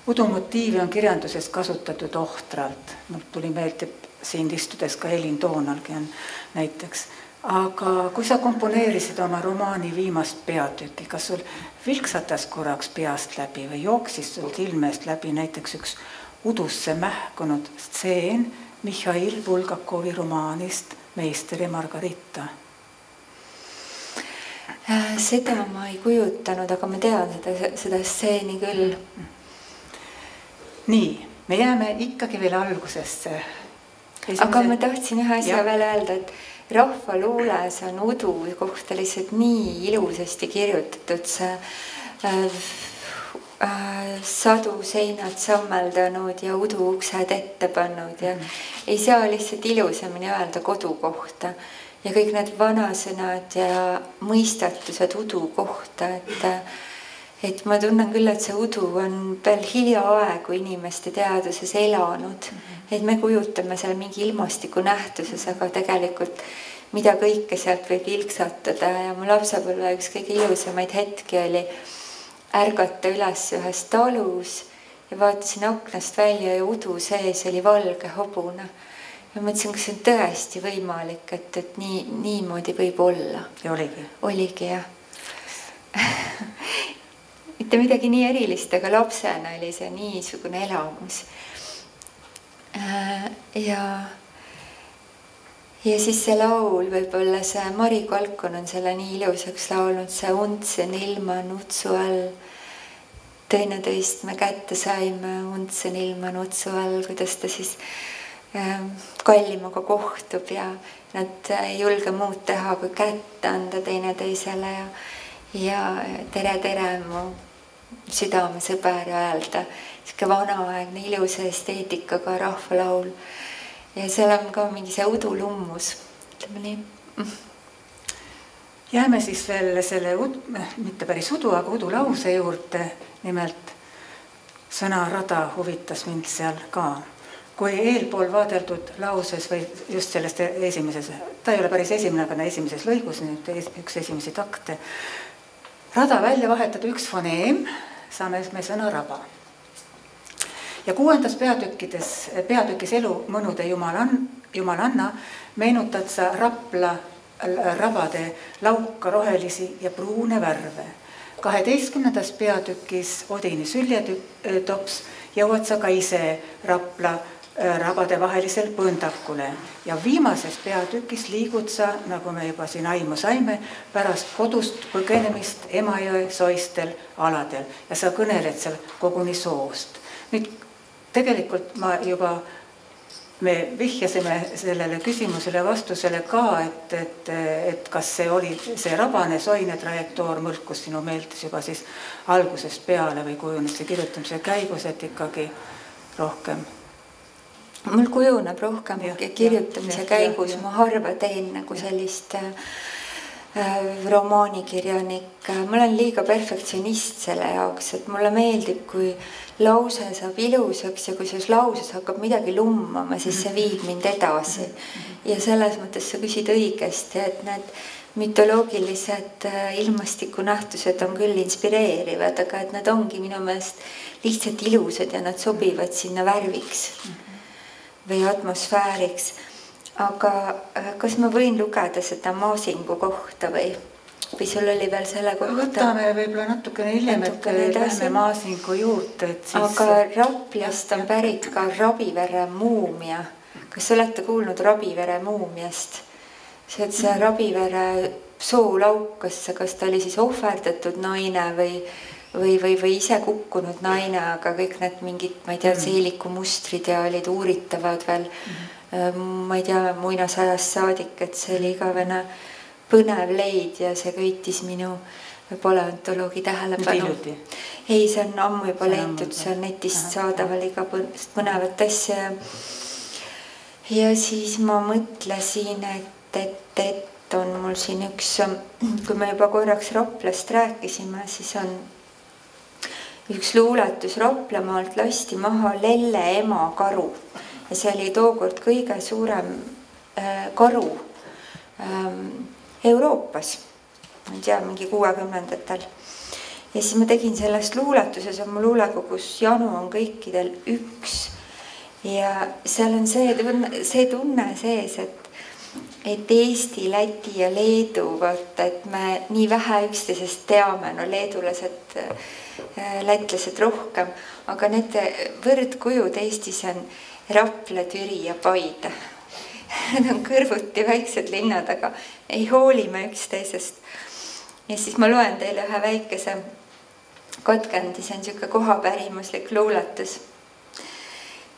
Udumotiivi on kirjanduses kasutatud ohtralt. Mul tuli meelde siin istudes ka Elin Toonalgi on näiteks. Aga kui sa komponeerisid oma romaani viimast peatükki, kas sul vilksatas korraks peast läbi või jooksis sul ilmest läbi näiteks üks udusse mähkunud stseen Mihhail Bulgakovi romaanist Meister ja Margarita? Seda ma ei kujutanud, aga ma tean seda stseeni küll. Nii, me jääme ikkagi veel algusesse. Aga ma tahtsin ühe asja veel öelda, et rahvaluules on udu kohta lihtsalt nii ilusasti kirjutatud see sadu seinad sammeldanud ja udu uksed ette pannud ja ei saa lihtsalt ilusamini öelda kodu kohta. Ja kõik need vanasõnad ja mõistatused udu kohta, et ma tunnen küll, et see udu on veel hiljaaegu inimeste teaduses elanud. Et me kujutame seal mingi ilmastiku nähtuses, aga tegelikult mida kõike sealt võib vilksatada. Ja mu lapsepõlve üks kõige ilusamaid hetki oli ärgata üles ühes talus ja vaatasin aknast välja ja udu sees oli valge hobune. Ja mõtlesin, kas see on tõesti võimalik, et niimoodi võib olla. Ja oligi? Oligi, jah. Mitte midagi nii erilist, aga lapsena oli see niisugune elamus. Ja siis see laul, võib-olla see Mari Kalkon on selle nii ilusaks laulnud, see untsen ilma nutsu all. Teineteist me kätte saime, untsen ilma nutsu all, kuidas ta siis kallimaga kohtub ja nad ei julge muud teha, kui kätte anda teineteisele ja tere mu südamesõber öelda. Siuke vanaaegne ilusa esteetikaga rahvalaul. Ja seal on ka mingi see udulummus. Ütleme nii. Jääme siis veel selle, mitte päris udu, aga udulause juurde. Nimelt sõnarada huvitas mind seal ka. Kui eelpool vaadeldud lauses või just sellest esimeses, ta ei ole päris esimene, aga esimeses lõigus, nüüd üks esimesi takte. Rada välja vahetada üks foneem, saame me sõna raba. Ja 6. peatükis elu mõnude jumalanna meenutad sa Rapla rabade lauka rohelisi ja pruune värve. 12. peatükis Odini süljetops jõuad sa ka ise Rapla rabade vahelisel põndakule ja viimases peatükis liigud sa, nagu me juba siin aimu saime, pärast kodust põgenemist Emajõe soistel aladel ja sa kõneled seal koguni soost. Nüüd tegelikult me vihjasime sellele küsimusele vastusele ka, et kas see oli see rabane soine trajektoor mõlkus sinu meeltes juba siis algusest peale või kujunes see kirjutamise käigus, et ikkagi rohkem? Mul kujuneb rohkem kirjutamise käigus, ma harva teen nagu sellist romaanikirjanik. Ma olen liiga perfektsionist selle jaoks, et mulle meeldib, kui lause saab ilusaks ja kui selles lauses hakkab midagi lummama, siis see viib mind edasi. Ja selles mõttes sa küsid õigesti, et need mütoloogilised ilmastikunähtused on küll inspireerivad, aga et nad ongi minu meelest lihtsalt ilusad ja nad sobivad sinna värviks või atmosfääriks. Aga kas ma võin lugeda seda maasingu kohta või sul oli veel selle kohta? Võtame võib-olla natukene hiljem, et lähme maasingu juurde. Aga Raplast on pärit ka Rabivere muumia. Kas olete kuulnud Rabivere muumiast? See Rabivere soolaukasse, kas ta oli siis ohverdatud naine või ise kukkunud naine, aga kõik need mingid, ma ei tea, seelikumustrid ja olid uuritavad veel, ma ei tea, muinasajast saadik, et see oli igavene põnev leid ja see köitis minu paleontoloogi tähelepanu. Ei, see on ammu juba leitud, see on netist saadaval iga põnevat asja. Ja siis ma mõtlesin, et on mul siin üks, kui me juba korraks Raplast rääkisime, siis on üks luuletus Raplamaalt lasti maha Lelle ema karu. Ja see oli tookord kõige suurem karu Euroopas, ma ei tea, mingi 60-ndatel. Ja siis ma tegin sellest luuletuses, on mu luulekogus janu on kõikidel üks. Ja seal on see tunne sees, et Eesti, Läti ja Leedu, vaata, et me nii vähe üksteisest teame, no leedulased, lätlased rohkem, aga need võrdkujud Eestis on Rapla, Türi ja Paide. Need on kõrvuti väiksed linnad, aga ei hoolime üksteisest. Ja siis ma loen teile ühe väikese katkendi, see on niisugune kohapärimuslik luuletus.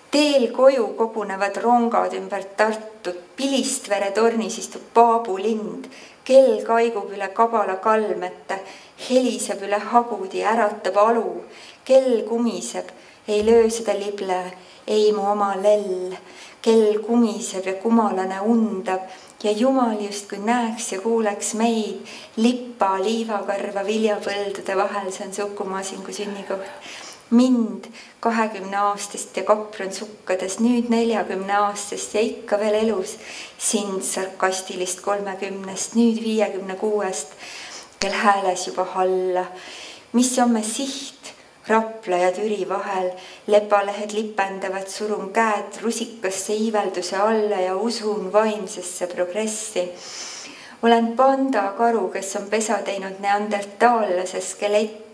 Teel koju kogunevad rongad ümber Tartut, Pilistvere tornis istub Paabu lind, kell kaigub üle Kabala kalmete, heliseb üle Hagudi, äratab alu, kell kumiseb, ei löö seda lible, ei mu oma lell, kell kumiseb ja kumalane undab ja Jumal justkui näeks ja kuuleks meid, lippa liivakarva viljapõldude vahel, see on Sukumaasingu sünnikoht. Mind 20-aastast ja kapran sukkades, nüüd 40-aastast ja ikka veel elus, sind sarkastilist 30-st, nüüd 56-st, kel hääles juba halla. Mis on me siht Rapla ja Türi vahel, lepalehed lipendavad, surun käed rusikasse iivelduse alla ja usun vaimsesse progressi. Olen pandakaru, kes on pesa teinud neandertaallase skeletti.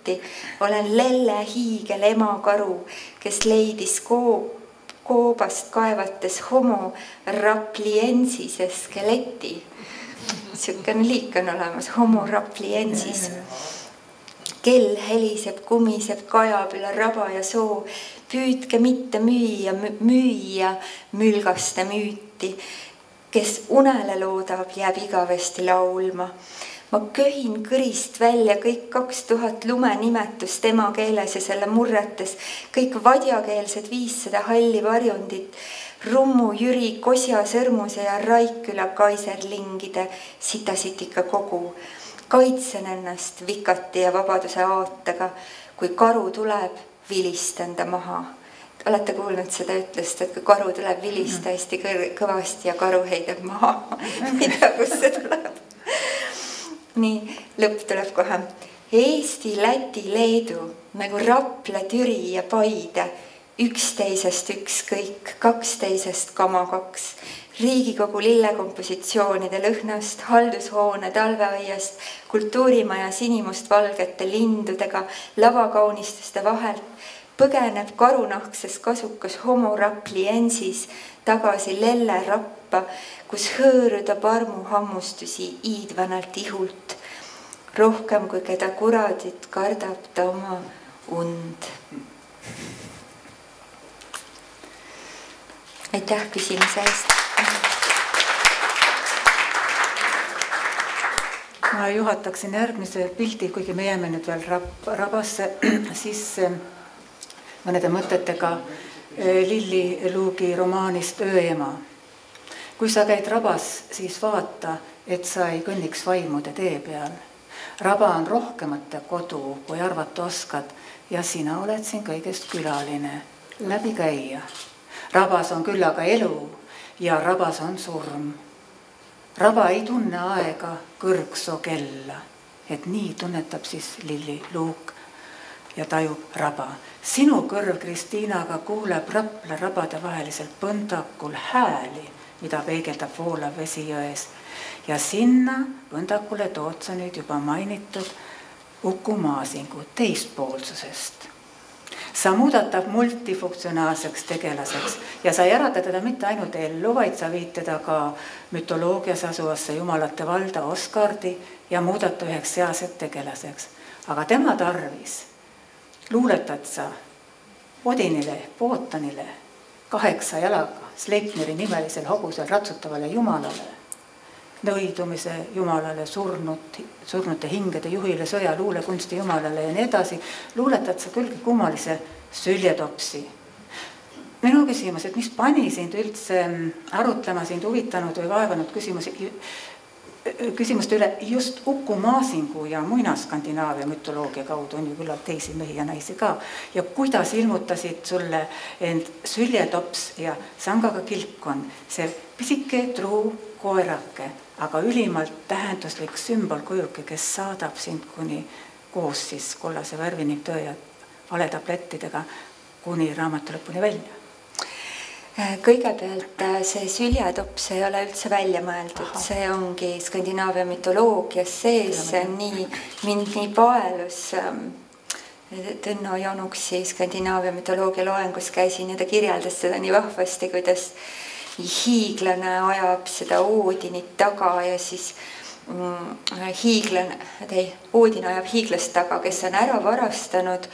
Olen Lelle hiigel emakaru, kes leidis koobast kaevates homo rapliensise skeleti. Siukene liik on olemas, homo rapliensis. Kell heliseb, kumiseb, kajab üle raba ja soo. Püüdke mitte müüa mülgaste müüti, kes unele loodab, jääb igavesti laulma. Ma köhin kõrist välja kõik 2000 lumenimetust ema keeles ja selle murretes, kõik vadjakeelsed 500 halli varjundit, Rummu, Jüri, Kosja, Sõrmuse ja Raikküla kaiserlingide sitasid ikka kogu. Kaitsen ennast vikati ja vabaduse aatega, kui karu tuleb, vilistan ta maha. Olete kuulnud seda ütlust, et kui karu tuleb, vilista hästi kõvasti ja karu heidab maha. Mida, kus see tuleb? Nii, lõpp tuleb kohe. Eesti, Läti, Leedu, nagu Rapla, Türi ja Paide, üksteisest ükskõik, 12 kama 2, Riigikogu lillekompositsioonide lõhnast, haldushoone talveaiast, kultuurimaja sinimust-valgete lindudega, lavakaunistuste vahelt, põgeneb karunahkses kasukas homo rapliensis tagasi Lelle Rappa, kus hõõruda parmu hammustusi iidvanalt ihult. Rohkem kui keda kuradit kardab ta oma und. Aitäh küsimuse eest. Ma juhataksin järgmise pildi, kuigi me jääme nüüd veel rabasse, siis mõnede mõtetega Lilli Luugi romaanist Ööema. Kui sa käid rabas, siis vaata, et sa ei kõnniks vaimude tee peal. Raba on rohkemate kodu, kui arvata oskad, ja sina oled siin kõigest külaline, läbi käia. Rabas on küll aga elu ja rabas on surm. Raba ei tunne aega kõrgsoo kella, et nii tunnetab siis lilli luuk ja tajub raba. Sinu kõrv, Kristiinaga, kuuleb Rapla rabade vahelisel põndakul hääli, mida peegeldab voolav vesi jões. Ja sinna põndakule tood sa nüüd juba mainitud Uku Maasingu teispoolsusest. Sa muudatav multifunktsionaalseks tegelaseks ja sa ei ärata teda mitte ainult ellu, vaid sa viid teda ka mütoloogias asuvasse jumalate valda Oskardi ja muudata üheks sealseks tegelaseks. Aga tema tarvis luuletad sa Odinile, Pootanile 8 jalaga Sleipneri nimelisel hobusel ratsutavale jumalale, nõidumise jumalale, surnute hingede juhile, sõja luulekunsti jumalale ja nii edasi, luuletad sa külge kummalise süljetopsi. Minu küsimus, et mis pani sind üldse arutlema, sind huvitanud või vaevanud küsimuste üle just Uku Maasingu ja muinaskandinaavia mütoloogia kaudu, on ju küllalt teisi mehi ja naisi ka, ja kuidas ilmutasid sulle end süljetops ja sangaga kilkon, see pisike truu koerake, aga ülimalt tähenduslik sümbolkujuke, kes saadab sind kuni koos siis kollase värvi ning töö ja valetablettidega kuni raamatu lõpuni välja. Kõigepealt see süljetops ei ole üldse välja mõeldud, see ongi Skandinaavia mütoloogias sees, see on mind nii paelus. Tõnno Jonuksi Skandinaavia mütoloogia loengus käisin ja ta kirjeldas seda nii vahvasti, kuidas hiiglane ajab seda Oodinit taga ja siis Oodin ajab hiiglast taga, kes on ära varastanud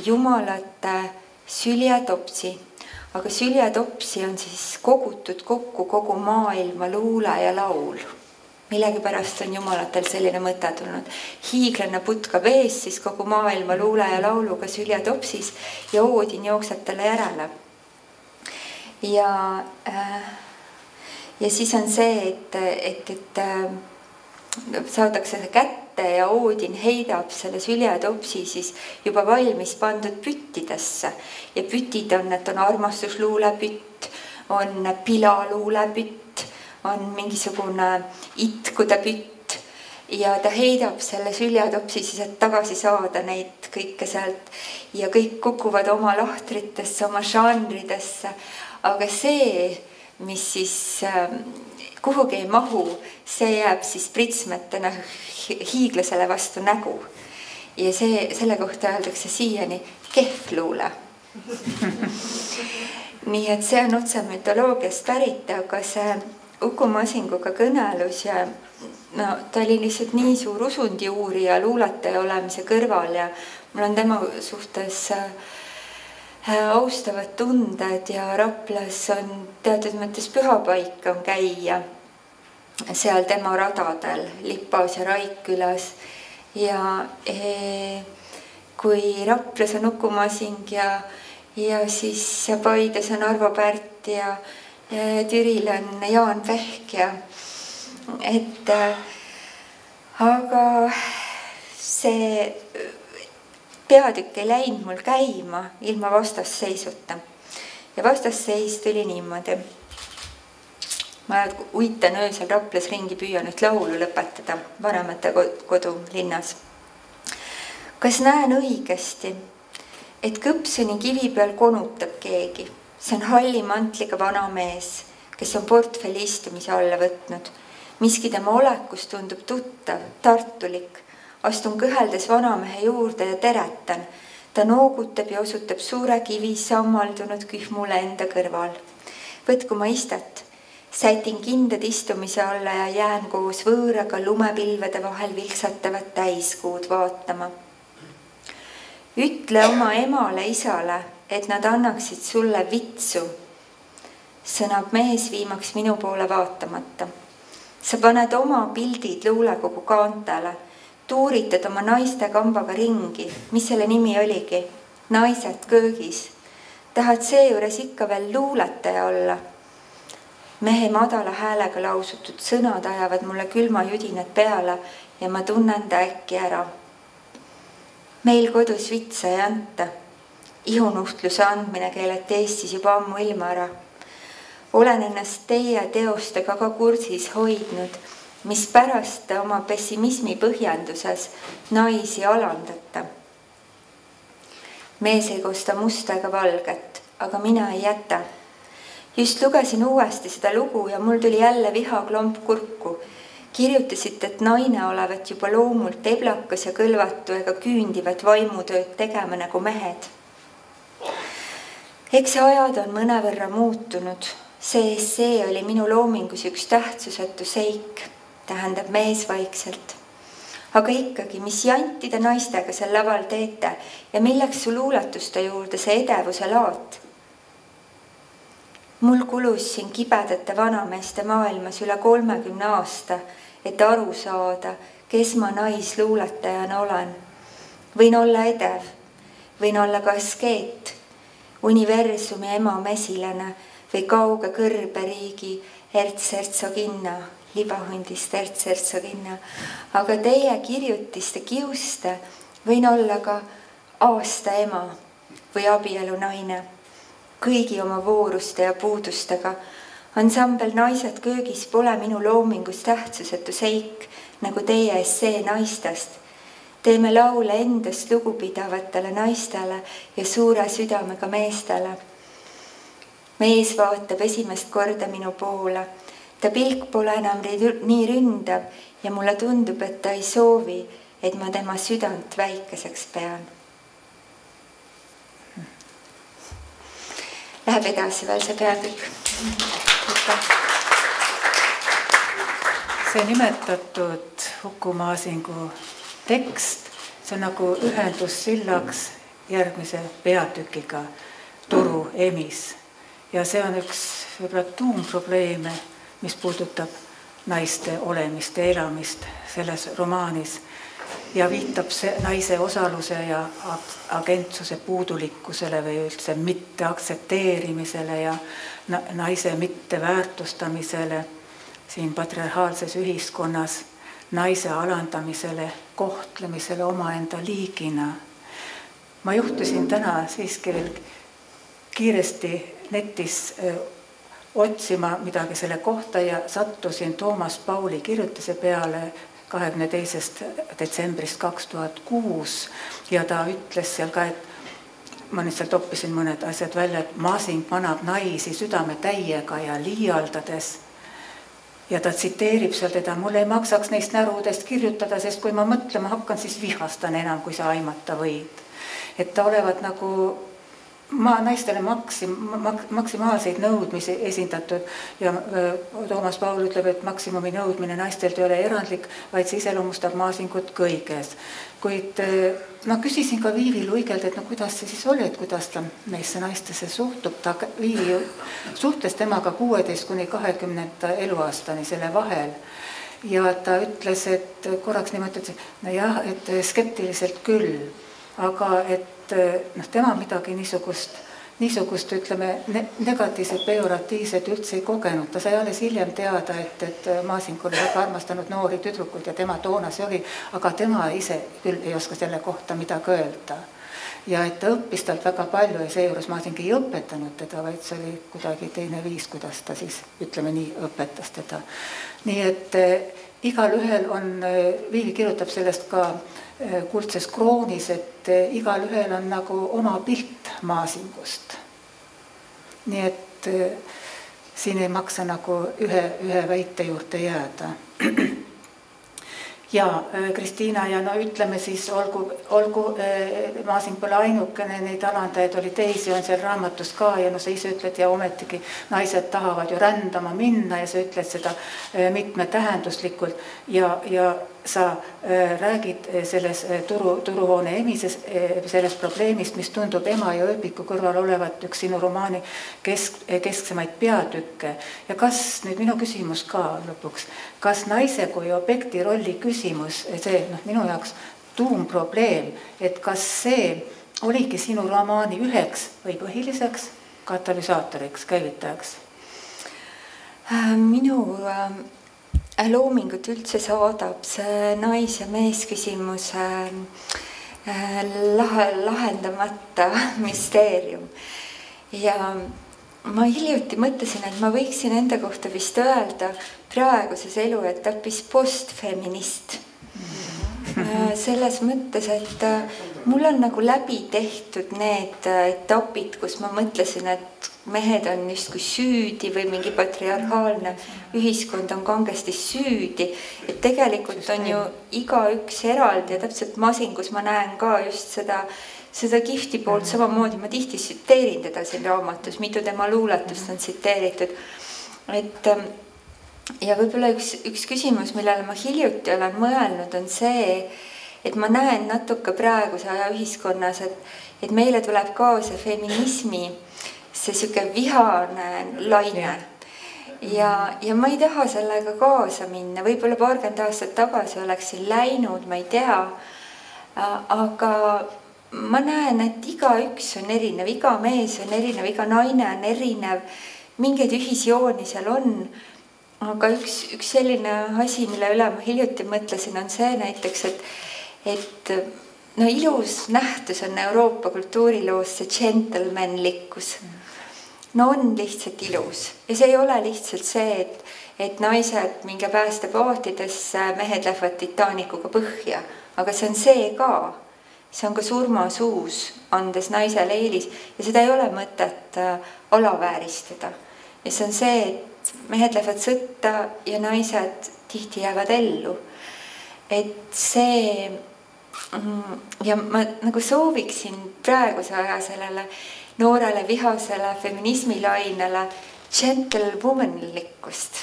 jumalate süljetopsi. Aga süljetopsi on siis kogutud kokku kogu maailma luule ja laul. Millegipärast on jumalatel selline mõte tulnud. Hiiglane putka vees siis kogu maailma luule ja lauluga süljetopsis ja Oodin jookseb talle järele. Ja siis on see, et saadakse kätte ja Oodin heidab selle süljetopsi siis juba valmis pandud püttidesse. Ja pütid on, et on armastusluulepütt, on pilaluulepütt, on mingisugune itkude pütt ja ta heidab selle süljetopsi siis, et tagasi saada neid kõike sealt ja kõik kukuvad oma lahtritesse, oma žanridesse. Aga see, mis siis kuhugi ei mahu, see jääb siis pritsmetena hiiglasele vastu nägu. Ja selle kohta öeldakse siiani kehvluule. Nii et see on otse mütoloogiast pärit, aga see Uku Maasinguga kõnelus ja ta oli lihtsalt nii suur usundi uurija luuletaja olemise kõrval ja mul on tema suhtes austavad tunded ja Raplas on teatud mõttes pühapaik on käia seal tema radadel Lipas ja Raikkülas ja kui Raplas on Uku Masing ja siis Paides on Arvo Pärt ja Türil on Jaan Pehk ja aga see peatükk ei läinud mul käima ilma vastasseisuta. Ja vastasseis tuli niimoodi. Ma uitan öösel Raplas ringi, püüan nüüd laulu lõpetada vanemate kodu linnas. Kas näen õigesti, et Kõpsoni kivi peal konutab keegi? See on halli mantliga vana mees, kes on portfelli istumise alla võtnud. Miski tema olekus tundub tuttav, tartulik. Astun kõheldes vanamehe juurde ja teretan. Ta noogutab ja osutab suure kivi sammaldunud kühmule enda kõrval. Võtku ma istet. Sätin kindad istumise alla ja jään koos võõraga lumepilvede vahel vilksatavat täiskuud vaatama. Ütle oma emale isale, et nad annaksid sulle vitsu. Sõnab mees viimaks minu poole vaatamata. Sa paned oma pildid luulekogu kaantele. Tuuritad oma naiste kambaga ringi, mis selle nimi oligi, naised köögis. Tahad seejuures ikka veel luuletaja olla? Mehe madala häälega lausutud sõnad ajavad mulle külma judinad peale ja ma tunnen ta äkki ära. Meil kodus vitsa ei anta. Ihunuhtluse andmine keeleti Eestis juba ammu ilma ära. Olen ennast teie teostega ka kursis hoidnud, mis pärast oma pessimismi põhjenduses naisi alandata. Mees ei kosta musta ega valget, aga mina ei jäta. Just lugesin uuesti seda lugu ja mul tuli jälle vihaklomp kurku. Kirjutasite, et naine olevat juba loomult eblakas ja kõlvatu ega küündivat vaimutööd tegema nagu mehed. Eks ajad on mõnevõrra muutunud. See essee oli minu loomingus üks tähtsusetu seik, tähendab mees vaikselt. Aga ikkagi, mis jantide naistega seal laval teete ja milleks su luuletuste juurde see edevuse laat? Mul kulus siin kibedate vanameeste maailmas üle 30 aasta, et aru saada, kes ma naisluuletajana olen. Võin olla edev, võin olla ka askeet, universumi ema mesilane või kauge kõrberiigi Erzherzoginna, libahundist Erzherzoginna, aga teie kirjutiste kiuste võin olla ka aasta ema või abielu naine, kõigi oma vooruste ja puudustega. Ansambel Naised köögis pole minu loomingus tähtsusetu seik, nagu teie essee naistest. Teeme laule endast lugupidavatele naistele ja suure südamega meestele. Mees vaatab esimest korda minu poole. Ta pilk pole enam nii ründav ja mulle tundub, et ta ei soovi, et ma tema südant väikeseks pean. Läheb edasi veel see peatükk. See nimetatud Uku Maasingu tekst, see on nagu ühendussillaks järgmise peatükiga Turu emis. Ja see on üks tuumprobleeme, mis puudutab naiste olemist ja elamist selles romaanis ja viitab naise osaluse ja agentsuse puudulikkusele või üldse mitte aktsepteerimisele ja naise mitte väärtustamisele siin patriarhaalses ühiskonnas, naise alandamisele, kohtlemisele omaenda liigina. Ma juhtusin täna siiski veel kiiresti netis otsima midagi selle kohta ja sattusin Toomas Pauli kirjutise peale 22. detsembrist 2006 ja ta ütles seal ka, et ma lihtsalt oppisin mõned asjad välja, et Masing panab naisi südame täiega ja liialdades. Ja ta tsiteerib seal teda, mul ei maksaks neist närudest kirjutada, sest kui ma mõtlema hakkan, siis vihastan enam, kui sa aimata võid. Et ta olevat nagu naistele maksimaalseid nõudmisi esindatud ja Toomas Paul ütleb, et maksimumi nõudmine naistelt ei ole erandlik, vaid see iseloomustab Maasingut kõiges. Kuid ma küsisin ka Viivi Luigelt, et kuidas see siis oli, et kuidas ta meisse naistesse suhtub. Viivi suhtes temaga 16–20 eluaastani selle vahel. Ja ta ütles, et korraks niimoodi, et skeptiliselt küll, aga et tema midagi niisugust ütleme, negatiivset, pejoratiivset üldse ei kogenud. Ta sai alles hiljem teada, et Masing oli väga armastanud noori tüdrukuid ja tema toona see oli, aga tema ise küll ei oska selle kohta midagi öelda. Ja et ta õppis talt väga palju ja seejuures Masing ei õpetanud teda, vaid see oli kuidagi teine viis, kuidas ta siis, ütleme nii, õpetas teda. Nii et igal ühel on, Viivi kirjutab sellest ka Kuldses kroonis, et igal ühel on nagu oma pilt Masingust. Nii et siin ei maksa nagu ühe väite juurde jääda. Ja Kristiina, ja no ütleme siis, olgu Masing pole ainukene, neid alandajaid oli teisi, on seal raamatus ka ja no sa ise ütled ja ometigi naised tahavad ju rändama minna ja sa ütled seda mitmetähenduslikult ja sa räägid selles turuhoone emises sellest probleemist, mis tundub ema ja ööbiku kõrval olevat üks sinu romaani kesksemaid peatükke. Ja kas, nüüd minu küsimus ka lõpuks, kas naise kui objekti rolli küsimus, see minu jaoks tuumprobleem, et kas see oligi sinu romaani üheks või põhiliseks katalüsaatoriks, käivitajaks? Minu loomingut üldse saadab see nais- ja meesküsimuse lahendamata müsteerium. Ja ma hiljuti mõtlesin, et ma võiksin enda kohta vist öelda praeguses eluetapis postfeminist. Selles mõttes, et mul on nagu läbi tehtud need etapid, kus ma mõtlesin, et mehed on justkui süüdi või mingi patriarhaalne ühiskond on kangesti süüdi. Et tegelikult on ju igaüks eraldi ja täpselt Masingus ma näen ka just seda kihvti poolt samamoodi. Ma tihti tsiteerin teda siin raamatus, mitu tema luuletust on tsiteeritud. Ja võib-olla üks küsimus, millele ma hiljuti olen mõelnud, on see, et ma näen natuke praeguse aja ühiskonnas, et meile tuleb kaasa feminismi see siuke vihane laine. Ja ma ei taha sellega kaasa minna. Võib-olla 40 aastat tagasi oleksin läinud, ma ei tea. Aga ma näen, et igaüks on erinev, iga mees on erinev, iga naine on erinev. Mingeid ühisjooni seal on. Aga üks selline asi, mille üle ma hiljuti mõtlesin, on see näiteks, et ilus nähtus on Euroopa kultuuriloos see gentlemanlikkus. No on lihtsalt ilus. Ja see ei ole lihtsalt see, et naised minge päästepaatidesse, mehed lähevad Titaanikuga põhja. Aga see on see ka. See on ka surmasuus, andes naisele eelis. Ja seda ei ole mõtet alavääristada. Ja see on see, et mehed lähevad sõtta ja naised tihti jäävad ellu. Et see... Ja ma nagu sooviksin praeguse aja sellele noorele vihasele feminismilainele gentlewomanlikkust.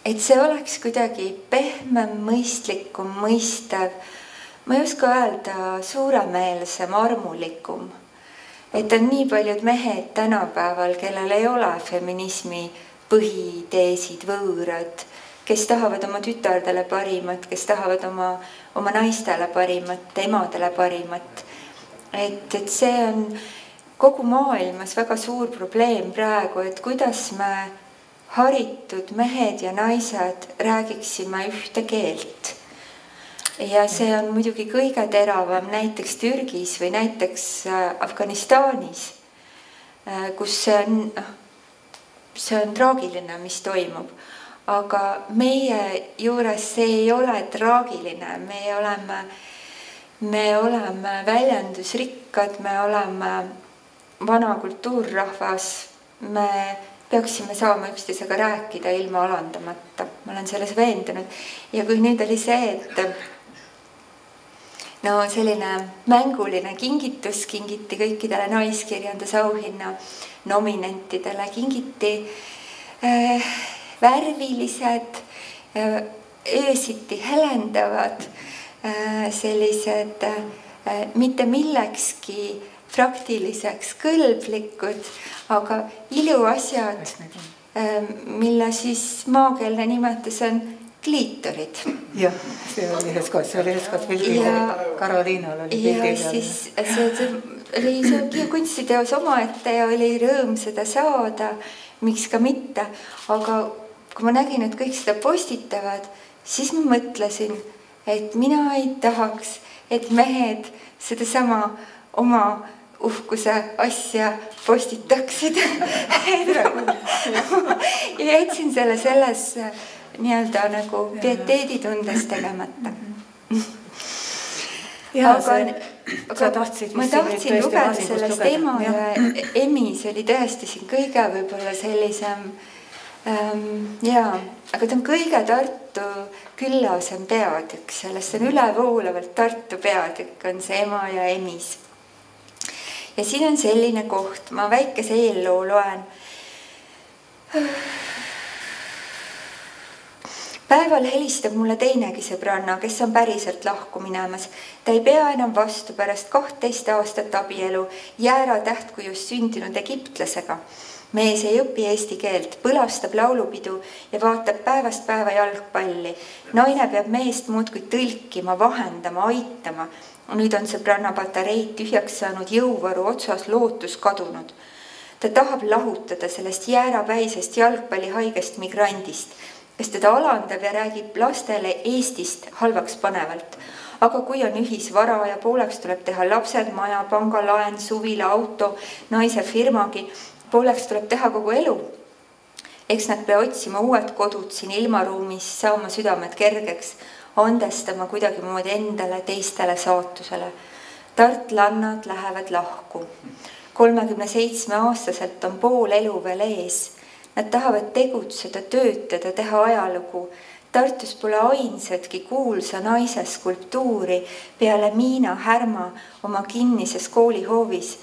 Et see oleks kuidagi pehmem, mõistlikum, mõistev. Ma ei oska öelda suuremeelsem, armulikum. Et on nii paljud mehed tänapäeval, kellel ei ole feminismi põhiteesid võõrad, kes tahavad oma tütardele parimat, kes tahavad oma naistele parimat, emadele parimat. Et see on kogu maailmas väga suur probleem praegu, et kuidas me haritud mehed ja naised räägiksime ühte keelt. Ja see on muidugi kõige teravam näiteks Türgis või näiteks Afganistanis, kus see on traagiline, mis toimub. Aga meie juures see ei ole traagiline, me oleme väljendusrikkad, me oleme vana kultuurrahvas, me peaksime saama üksteisega rääkida ilma alandamata. Ma olen selles veendunud. Ja kui nüüd oli see, et selline mänguline kingitus kingiti kõikidele naiskirjandusauhinna nominentidele, kingiti värvilised, öösiti helendavad, sellised mitte millekski praktiliseks kõlblikud, aga iluasjad, mille siis maakeelne nimetus on kliitorid. Jah, see oli üheskood pildil. Karoliinal oli pildil. Ja siis see oli kunstiteos omaette ja oli rõõm seda saada, miks ka mitte, aga kui ma nägin, et kõik seda postitavad, siis ma mõtlesin, et mina ei tahaks, et mehed seda sama oma uhkuse asja postitaksid. Ja jätsin selle selles nii-öelda nagu pieteeditundes tegemata. Aga ma tahtsin lugeda sellest ema ja emi, see oli tõesti siin kõige võib-olla sellisem aga ta on kõige Tartu küllasem peatükk, sellest on ülevoolavalt Tartu peatükk on see ema ja emis. Ja siin on selline koht, ma väikese eelloo loen. Päeval helistab mulle teinegi sõbranna, kes on päriselt lahku minemas. Ta ei pea enam vastu pärast 12 aastat abielu Jäära tähtkujust sündinud egiptlasega. Mees ei õpi eesti keelt, põlastab laulupidu ja vaatab päevast päeva jalgpalli. Naine peab meest muudkui tõlkima, vahendama, aitama. Nüüd on sõbranna patareid tühjaks saanud, jõuvaru otsas lootus kadunud. Ta tahab lahutada sellest jäärapäisest jalgpallihaigest migrandist, kes teda alandab ja räägib lastele Eestist halvaks panevalt. Aga kui on ühisvara ja pooleks tuleb teha lapsed, maja, pangalaen, suvila, auto, naise firmagi, pooleks tuleb teha kogu elu. Eks nad pea otsima uued kodud siin ilmaruumis, saama südamed kergeks, andestama kuidagi moodi endale, teistele saatusele. Tartlannad lähevad lahku. 37-aastaselt on pool elu veel ees. Nad tahavad tegutseda, töötada, teha ajalugu. Tartus pole ainsatki kuulsa naise skulptuuri peale Miina Härma oma kinnises koolihoovis.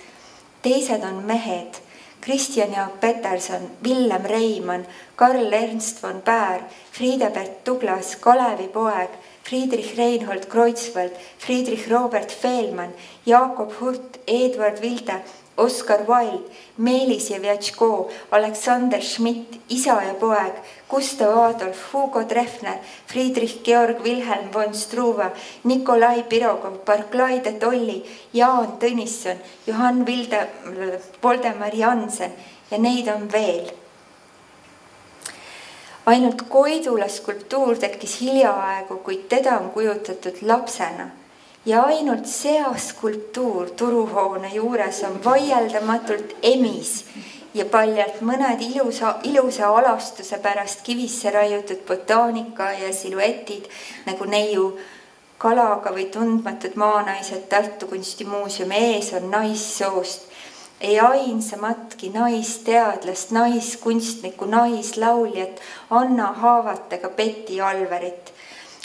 Teised on mehed. Christian Jaak Peterson, Willem Reimann, Karl Ernst von Baer, Friedebert Douglas, Kalevi poeg, Friedrich Reinhold Kreutzwald, Friedrich Robert Fehlmann, Jakob Hurt, Edward Wilde, Oscar Wilde, Meelis Jevjatško, Aleksander Schmidt, isa ja poeg, Gustav Adolf, Hugo Treffner, Friedrich Georg Wilhelm von Struve, Nikolai Pirogov, Barclay de Tolly, Jaan Tõnisson, Johan Voldemar Jansen ja neid on veel. Ainult Koidula skulptuur tekkis hiljaaegu, kuid teda on kujutatud lapsena. Ja ainult seaskulptuur Turuhoone juures on vaieldamatult emis ja paljalt mõned ilusa alastuse pärast kivisse raiutud botaanika ja siluetid nagu neiu kalaga või tundmatud maanaised Tartu kunstimuuseumi ees on naissoost. Ei ainsamatki naisteadlast, naiskunstniku, naislauljat, Anna Haavatega Betty Alverit.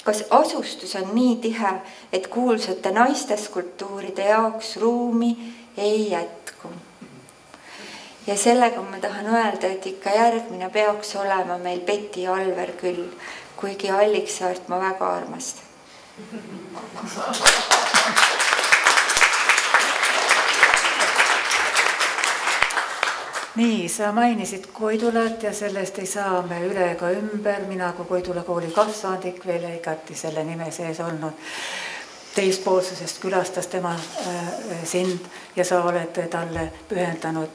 Kas asustus on nii tihe, et kuulsate naiste skulptuuride jaoks ruumi ei jätku? Ja sellega ma tahan öelda, et ikka järgmine peaks olema meil Betty Alver küll, kuigi Alliksaart ma väga armastan. Nii, sa mainisid Koidulat ja sellest ei saa me üle ega ümber. Mina kui Koidula kooli kasvandik veel igati selle nime sees olnud. Teispoolsusest külastas tema sind ja sa oled talle pühendanud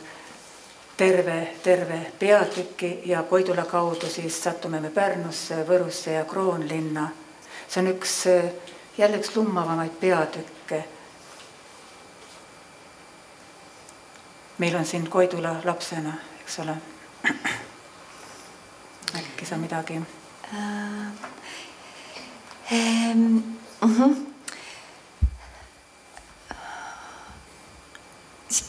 terve peatüki ja Koidula kaudu siis sattume me Pärnusse, Võrusse ja Kroonlinna. See on jälle üks lummavamaid peatükke. Meil on siin Koidula lapsena, eks ole. Äkki sa midagi?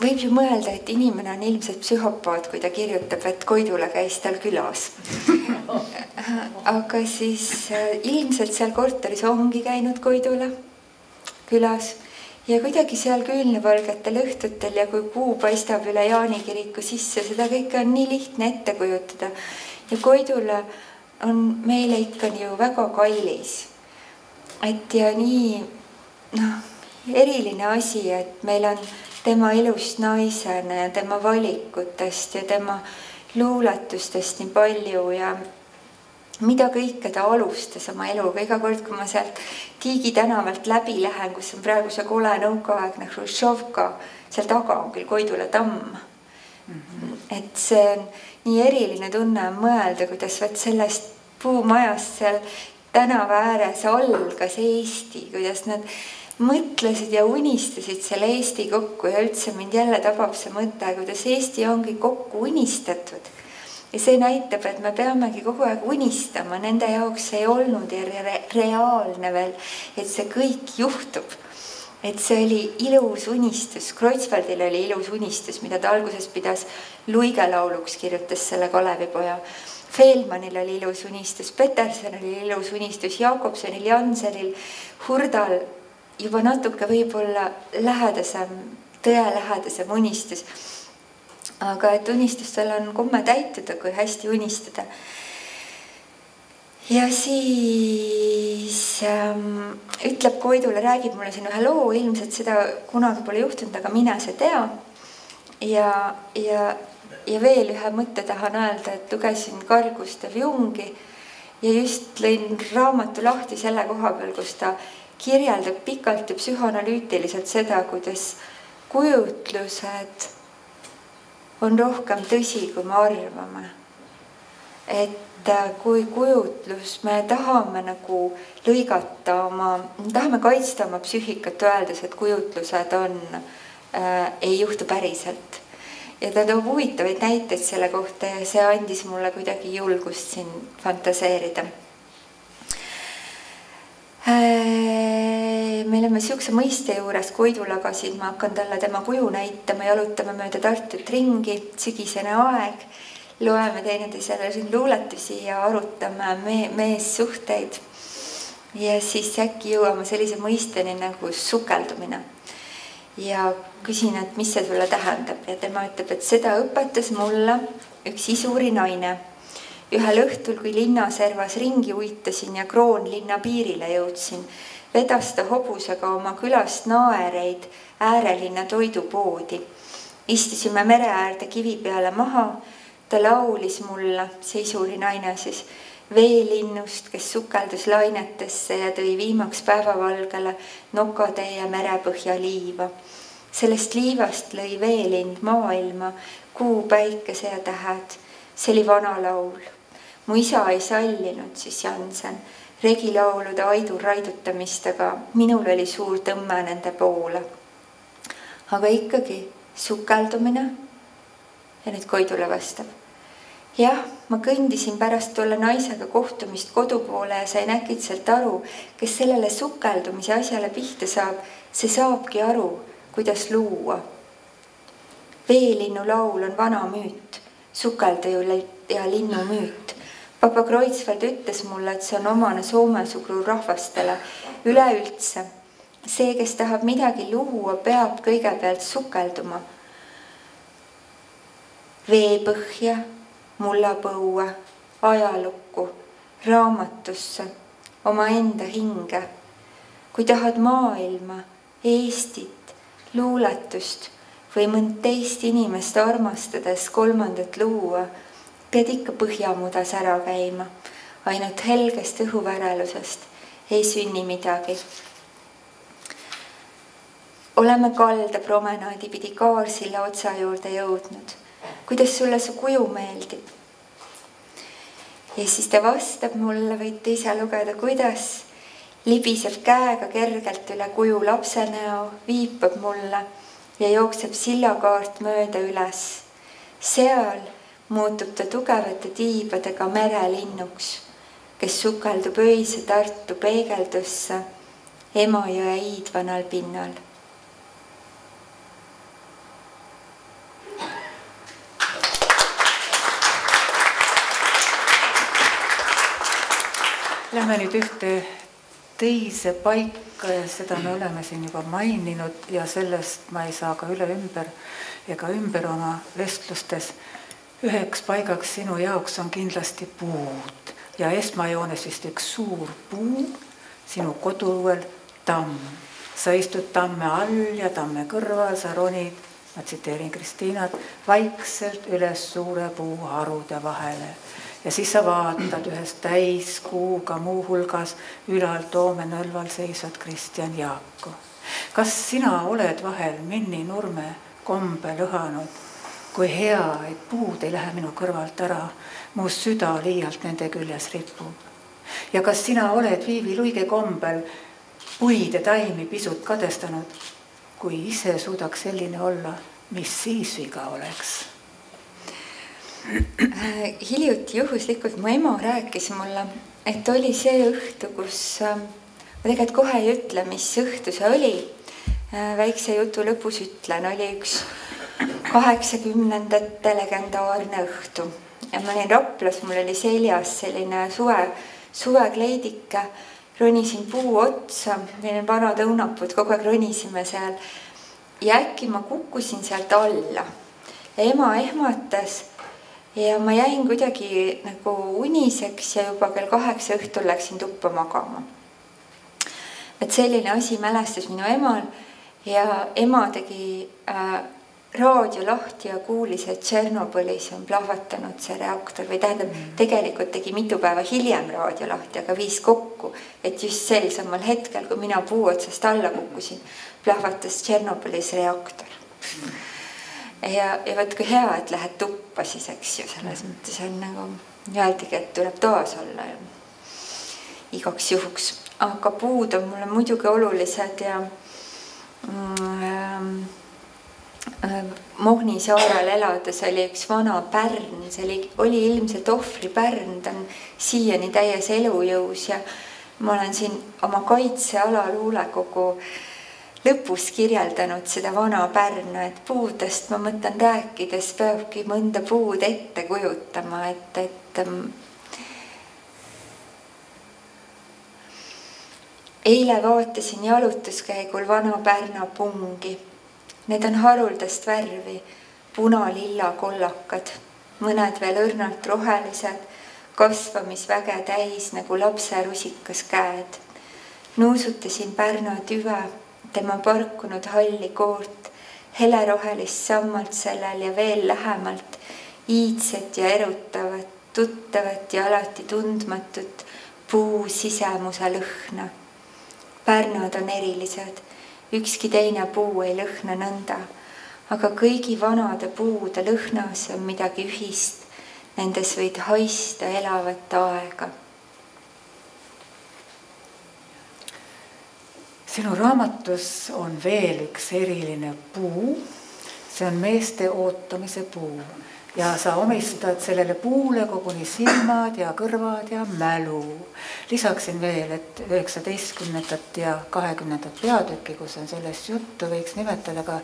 Võib ju mõelda, et inimene on ilmselt psühhopaat, kui ta kirjutab, et Koidula käis tal külas. Aga siis ilmselt seal korteris ongi käinud Koidula külas. Ja kuidagi seal küünlavalgetel õhtutel ja kui kuu paistab üle Jaani kiriku sisse, seda kõike on nii lihtne ette kujutada. Ja Koidula on meile ikka ju väga kallis. Et ja nii eriline asi, et meil on tema elust naisena ja tema valikutest ja tema luuletustest nii palju ja mida kõike ta alustas oma eluga. Iga kord, kui ma sealt Tiigi tänavalt läbi lähen, kus on praegu see kole nõukaaegne Hruštšovka, seal taga on küll Koidula tamm. Et see on nii eriline tunne mõelda, kuidas sellest puumajast seal tänava ääres algas Eesti, kuidas nad mõtlesid ja unistasid selle Eesti kokku ja üldse mind jälle tabab see mõte, kuidas Eesti ongi kokku unistatud. Ja see näitab, et me peamegi kogu aeg unistama, nende jaoks ei olnud reaalne veel, et see kõik juhtub. Et see oli ilus unistus, Kreutzwaldil oli ilus unistus, mida ta alguses pidas luigelauluks, kirjutas selle Kalevipoja. Fehlmannil oli ilus unistus, Petersonil oli ilus unistus, Jakobsonil, Jansenil, Hurdal juba natuke võib-olla tõe lähedasem unistus. Aga et unistustel on komme täituda, kui hästi unistada. Ja siis ütleb Koidula, räägib mulle siin ühe loo, ilmselt seda kunagi pole juhtunud, aga mine see tea. Ja veel ühe mõtte tahan öelda, et lugesin Carl Gustav Jungi ja just lõin raamatu lahti selle koha peal, kus ta kirjeldab pikalt ja psühhoanalüütiliselt seda, kuidas kujutlused on rohkem tõsi, kui me arvame. et kui kujutlus, me tahame nagu lõigata tahame kaitsta oma psüühikat, öeldes, et kujutlused ei juhtu päriselt. Ja ta toob huvitavaid näiteid selle kohta ja see andis mulle kuidagi julgust siin fantaseerida. Me oleme siukse mõiste juures Koidulagasid, ma hakkan talle tema kuju näitama, jalutame mööda Tartut ringi, sügisene aeg, loeme teineteisele luuletusi ja arutame meessuhteid. Ja siis äkki jõuame sellise mõisteni nagu sukeldumine. Ja küsin, et mis see sulle tähendab ja tema ütleb, et seda õpetas mulle üks isuri naine. Ühel õhtul, kui linnaservas ringi uitasin ja Kroonlinna piirile jõudsin, vedas ta hobusega oma külast naereid äärelinna toidupoodi. Istusime mere äärde kivi peale maha, ta laulis mulle, see isuri naine siis, veelinnust, kes sukeldus lainetesse ja tõi viimaks päevavalgele nokatee ja merepõhja liiva. Sellest liivast lõi veelind maailma, kuu, päikese ja tähed. See oli vana laul. Mu isa ei sallinud, siis Jansen, regilaulude aidu raidutamist, aga minul oli suur tõmme nende poole. Aga ikkagi sukeldumine ja nüüd Koidula vastab. Jah, ma kõndisin pärast tolle naisega kohtumist kodu poole ja sain äkitselt aru, kes sellele sukeldumise asjale pihta saab, see saabki aru, kuidas luua. Veelinnu laul on vana müüt, sukeldaja ja linnu müüt. Papa Kreutzwald ütles mulle, et see on omane soomesugru rahvastele. Üleüldse, see, kes tahab midagi luua, peab kõigepealt sukelduma. Veepõhja, mullapõue, ajalukku, raamatusse, oma enda hinge. Kui tahad maailma, Eestit, luuletust või mõnd teist inimest armastades kolmandat luua, pead ikka põhjamudas ära käima. Ainult helgest õhuvärelusest ei sünni midagi. Oleme kalda promenaadi pidi Kaarsilla otsa juurde jõudnud. Kuidas sulle su kuju meeldib? Ja siis ta vastab mulle, võite ise lugeda, kuidas libiseb käega kergelt üle kuju lapse näo, viipab mulle ja jookseb sillakaart mööda üles. Seal muutub ta tugevate tiibadega merelinnuks, kes sukeldub öise Tartu peegeldusse Emajõe iidvanal pinnal. Lähme nüüd ühte teise paika ja seda me oleme siin juba maininud ja sellest ma ei saa ka üle ümber ega ümber oma vestlustes. Üheks paigaks sinu jaoks on kindlasti puud ja esmajoones vist üks suur puu, sinu koduõuel tamm. Sa istud tamme all ja tamme kõrval, sa ronid, ma tsiteerin Kristiinat, vaikselt üles suure puu harude vahele. Ja siis sa vaatad ühest täiskuuga muu hulgas ülal Toomenõlval seisvad Kristjan Jaaku. Kas sina oled vahel Minni Nurme kombe lõhanud, kui hea, et puud ei lähe minu kõrvalt ära, mu süda liialt nende küljes ripub. Ja kas sina oled Viivi Luige kombel puid ja taimi pisut kadestanud, kui ise suudaks selline olla, mis siis viga oleks? Hiljuti juhuslikult mu ema rääkis mulle, et oli see õhtu, kus ma tegelikult kohe ei ütle, mis õhtu see oli. Väikse jutu lõpus ütlen, oli üks 80ndate legendaarne õhtu. Ja ma olin Raplas, mul oli seljas selline suvekleidike, ronisin puu otsa, meil on vanad õunapud, kogu aeg ronisime seal. Ja äkki ma kukkusin sealt alla. Ja ema ehmatas. Ja ma jäin kuidagi nagu uniseks ja juba kell 8 õhtul läksin tuppa magama. Et selline asi mälestas minu emal ja ema tegi raadio lahti ja kuulis, et Tšernobõlis on plahvatanud see reaktor või tähendab, tegelikult tegi mitu päeva hiljem raadio lahti, aga viis kokku, et just sel samal hetkel, kui mina puu otsast alla kukkusin, plahvatas Tšernobõlis reaktor. Ja võt kui hea, et lähed tuppa siis, eks ju, selles mõttes on nagu öeldigi, et tuleb toas olla igaks juhuks. Aga puud on mulle muidugi olulised ja Mohni saarel elades oli üks vana pärn, see oli ilmselt ohvripärn, ta on siiani täies elujõus ja ma olen siin oma kaitseala luulekogu lõpus kirjeldanud seda vana pärna, et puudest ma mõtlen rääkides peabki mõnda puud ette kujutama, et eile vaatasin jalutuskäigul vana Pärna pungi. Need on haruldast värvi, puna-lilla kollakad, mõned veel õrnalt rohelised, kasvamisväge täis nagu lapse rusikas käed. Nuusutasin Pärna tüve, tema parkunud halli koort, helerohelist sammalt sellel ja veel lähemalt, iidset ja erutavat, tuttavat ja alati tundmatut puu sisemuse lõhna. Pärnad on erilised. Ükski teine puu ei lõhna nõnda, aga kõigi vanade puude lõhnas on midagi ühist. Nendes võid haista elavat aega. Sinu raamatus on veel üks eriline puu. See on meeste ootamise puu. Ja sa omistad sellele puule koguni silmad ja kõrvad ja mälu. Lisaksin veel, et 19. ja 20. peatükki, kus on sellest juttu, võiks nimetada ka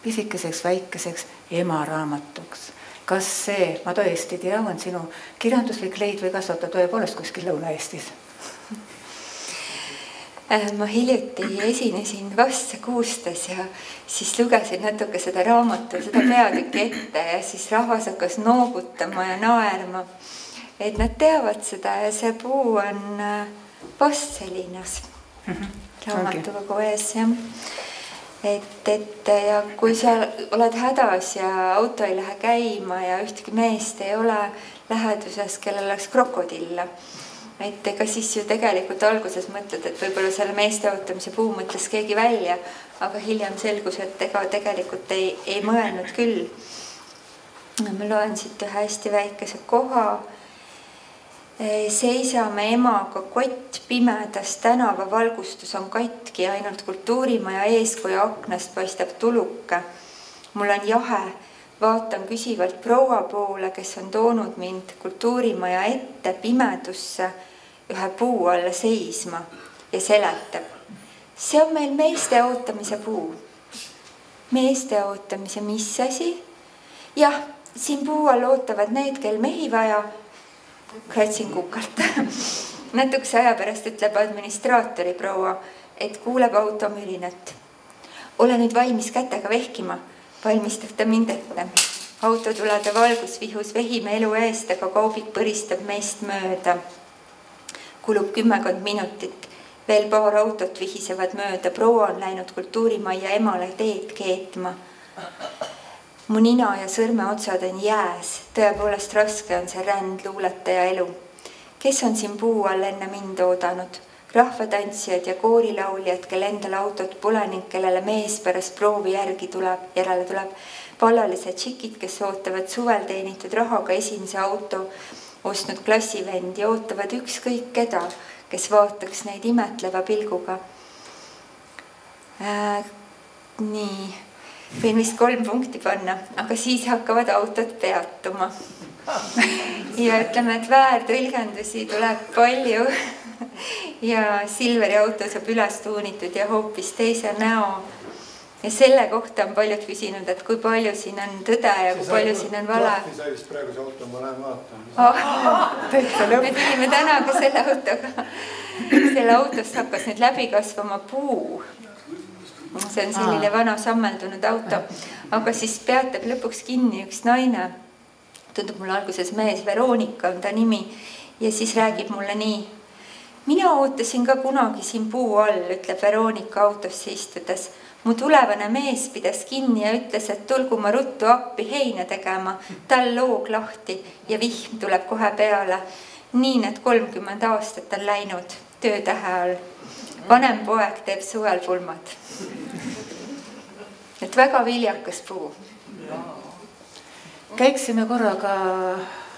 pisikeseks väikeseks emaraamatuks. Kas see, ma tõesti tea, on sinu kirjanduslik leid või kasvata tõepoolest kuskil Lõuna-Eestis? Ma hiljuti esinesin Vasse kuustes ja siis lugesin natuke seda raamatu, seda peatükki ette ja siis rahvas hakkas noogutama ja naerma, et nad teavad seda ja see puu on Vastselinas raamatukogu ees. Ja kui sa oled hädas ja auto ei lähe käima ja ühtegi meest ei ole läheduses, kellel oleks krokodilla, et ega siis ju tegelikult alguses mõtled, et võib-olla selle meeste ootamise puu mõtles keegi välja, aga hiljem selgus, et ega tegelikult ei mõelnud küll. Ma loen siit ühe hästi väikese koha. Seisame emaga kott pimedas, tänava valgustus on katki, ainult kultuurimaja eeskoja aknast paistab tuluke. Mul on jahe, vaatan küsivalt proua poole, kes on toonud mind kultuurimaja ette pimedusse ühe puu alla seisma ja seletab. See on meil meeste ootamise puu. Meeste ootamise mis asi? Jah, siin puu all ootavad need, kel mehi vaja. Kratsin kukalt. Natukese aja pärast ütleb administraatori proua, et kuuleb auto mürinat. Ole nüüd valmis kätega vehkima. Valmistab ta mind ette. Autotulade valgus vihus vehime elu eest, aga kaubik põristab meist mööda. Kulub 10 minutit. Veel paar autot vihisevad mööda. Proua on läinud kultuurimajja emale teed keetma. Mu nina ja sõrme otsad on jääs. Tõepoolest raske on see ränd luuletaja elu. Kes on siin puu all enne mind oodanud? Rahvatantsijad ja koorilauljad, kel endal autot pole ning kellele mees pärast proovi järele tuleb. Pallalised tšikid, kes ootavad suvel teenitud rahaga esimese auto ostnud klassivendi, ootavad ükskõik keda, kes vaataks neid imetleva pilguga. Nii, võin vist 3 punkti panna, aga siis hakkavad autod peatuma. Ja ütleme, et väärtõlgendusi tuleb palju ja Silveri auto saab üles tuunitud ja hoopis teise näo. Ja selle kohta on paljud küsinud, et kui palju siin on tõde ja kui palju siin on vale. Sai vist praegu see auto, ma lähen vaatan. Me tulime täna ka selle autoga. Selle autost hakkas nüüd läbi kasvama puu. See on selline vana sammeldunud auto. Aga siis peatab lõpuks kinni üks naine. Tundub mulle alguses mees, Veronika on ta nimi. Ja siis räägib mulle nii. Mina ootasin ka kunagi siin puu all, ütleb Veronika autosse istudes. Mu tulevane mees pidas kinni ja ütles, et tulgu ma ruttu appi heina tegema. Tal loog lahti ja vihm tuleb kohe peale. Nii need 30 aastat on läinud töötähe all. Vanem poeg teeb suvel pulmad. Et väga viljakas puu. Käiksime korraga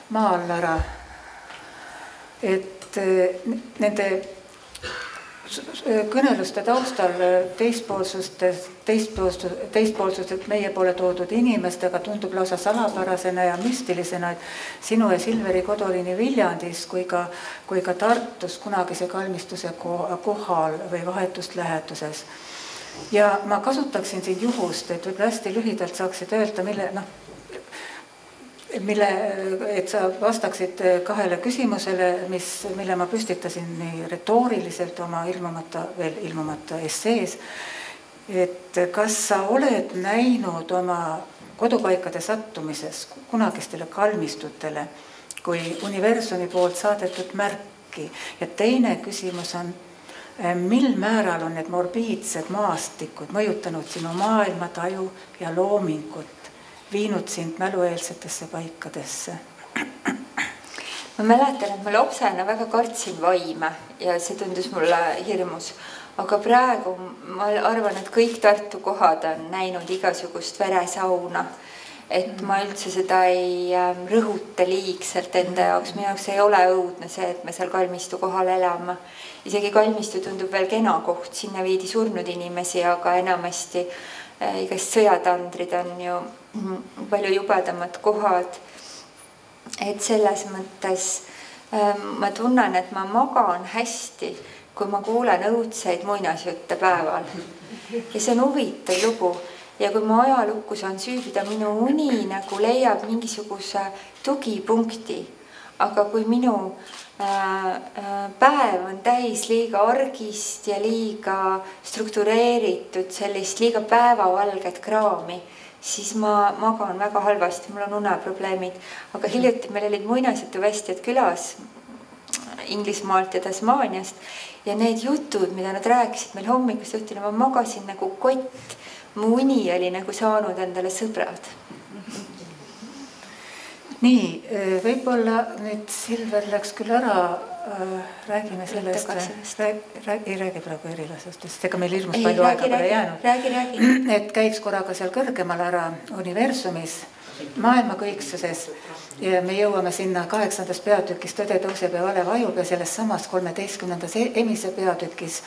maal ära. et nende kõneluste taustal teispoolsused meie poole toodud inimestega tundub lausa salapärasena ja müstilisena, et sinu ja Silveri koduliini Viljandis kui ka Tartus kunagise kalmistuse kohal või vahetust läheduses. Ja ma kasutaksin siin juhust, et võib hästi lühidalt saaksid öelda, et sa vastaksid kahele küsimusele, mille ma püstitasin nii retooriliselt oma ilmumata essees. Et kas sa oled näinud oma kodupaikade sattumises kunagistele kalmistutele kui universumi poolt saadetud märki? Ja teine küsimus on, mil määral on need morbiidsed maastikud mõjutanud sinu maailmataju ja loomingut, viinud sind mälueelsetesse paikadesse? Ma mäletan, et ma lapsena väga kartsin vaime ja see tundus mulle hirmus. Aga praegu ma arvan, et kõik Tartu kohad on näinud igasugust veresauna. Et ma üldse seda ei rõhuta liigselt enda jaoks. Minu jaoks ei ole õudne see, et me seal kalmistu kohal elame. Isegi kalmistu tundub veel kena koht. Sinna viidi surnud inimesi, aga enamasti igast sõjatandrid on ju palju jubedamad kohad. Et selles mõttes ma tunnen, et ma magan hästi, kui ma kuulen õudseid muinasjutte päeval. Ja see on huvitav lugu. Ja kui ma ajalukku saan süübida, minu uni nagu leiab mingisuguse tugipunkti. Aga kui minu päev on täis liiga argist ja liiga struktureeritud, sellist liiga päevavalget kraami, siis ma magan väga halvasti, mul on uneprobleemid. Aga hiljuti meil olid muinasjutuvestjad külas Inglismaalt ja Tasmaaniast ja need jutud, mida nad rääkisid meil hommikust õhtuni, ma magasin nagu kott. Mu uni oli nagu saanud endale sõbrad. Nii, võib-olla nüüd Silver läks küll ära, räägime sellest, ei räägi praegu erilasest, sest ega meil hirmus palju aega pole jäänud. Räägi. Et käiks korraga seal kõrgemal ära universumis, maailma kõiksuses ja me jõuame sinna 8. peatükis Tõde tõuseb ja vale vajub ja selles samas 13. emise peatükis,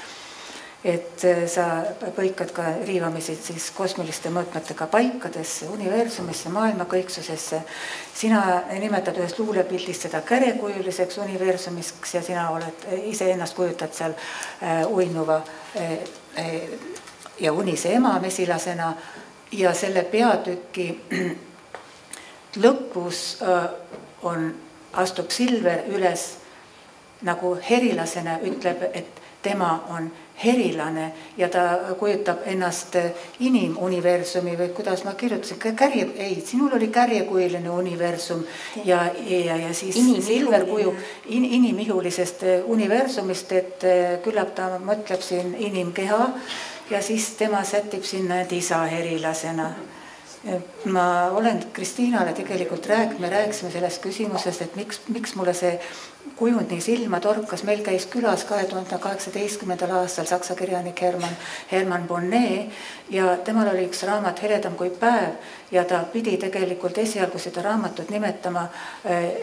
et sa põikad ka riivamisid siis kosmiliste mõõtmetega paikadesse, universumisse, maailma kõiksusesse. Sina nimetad ühest luulepildist seda kärekujuliseks universumiks ja sina oled iseennast kujutad seal uinuva ja unise ema mesilasena ja selle peatüki lõpus astub Silver üles nagu herilasena, ütleb, et tema on herilane ja ta kujutab ennast inimuniversumi või kuidas ma kirjutasin, sinul oli kärjekujuline universum ja siis Silver kuju inimihulisest universumist, et küllap ta mõtleb siin inimkeha ja siis tema sätib sinna isa herilasena. Ma olen Kristiinale tegelikult me rääkisime sellest küsimusest, et miks mulle see kujund nii silma torkas. Meil käis külas 2018. aastal saksa kirjanik Hermann Bonnet ja temal oli üks raamat Heledam kui päev ja ta pidi tegelikult esialgu seda raamatut nimetama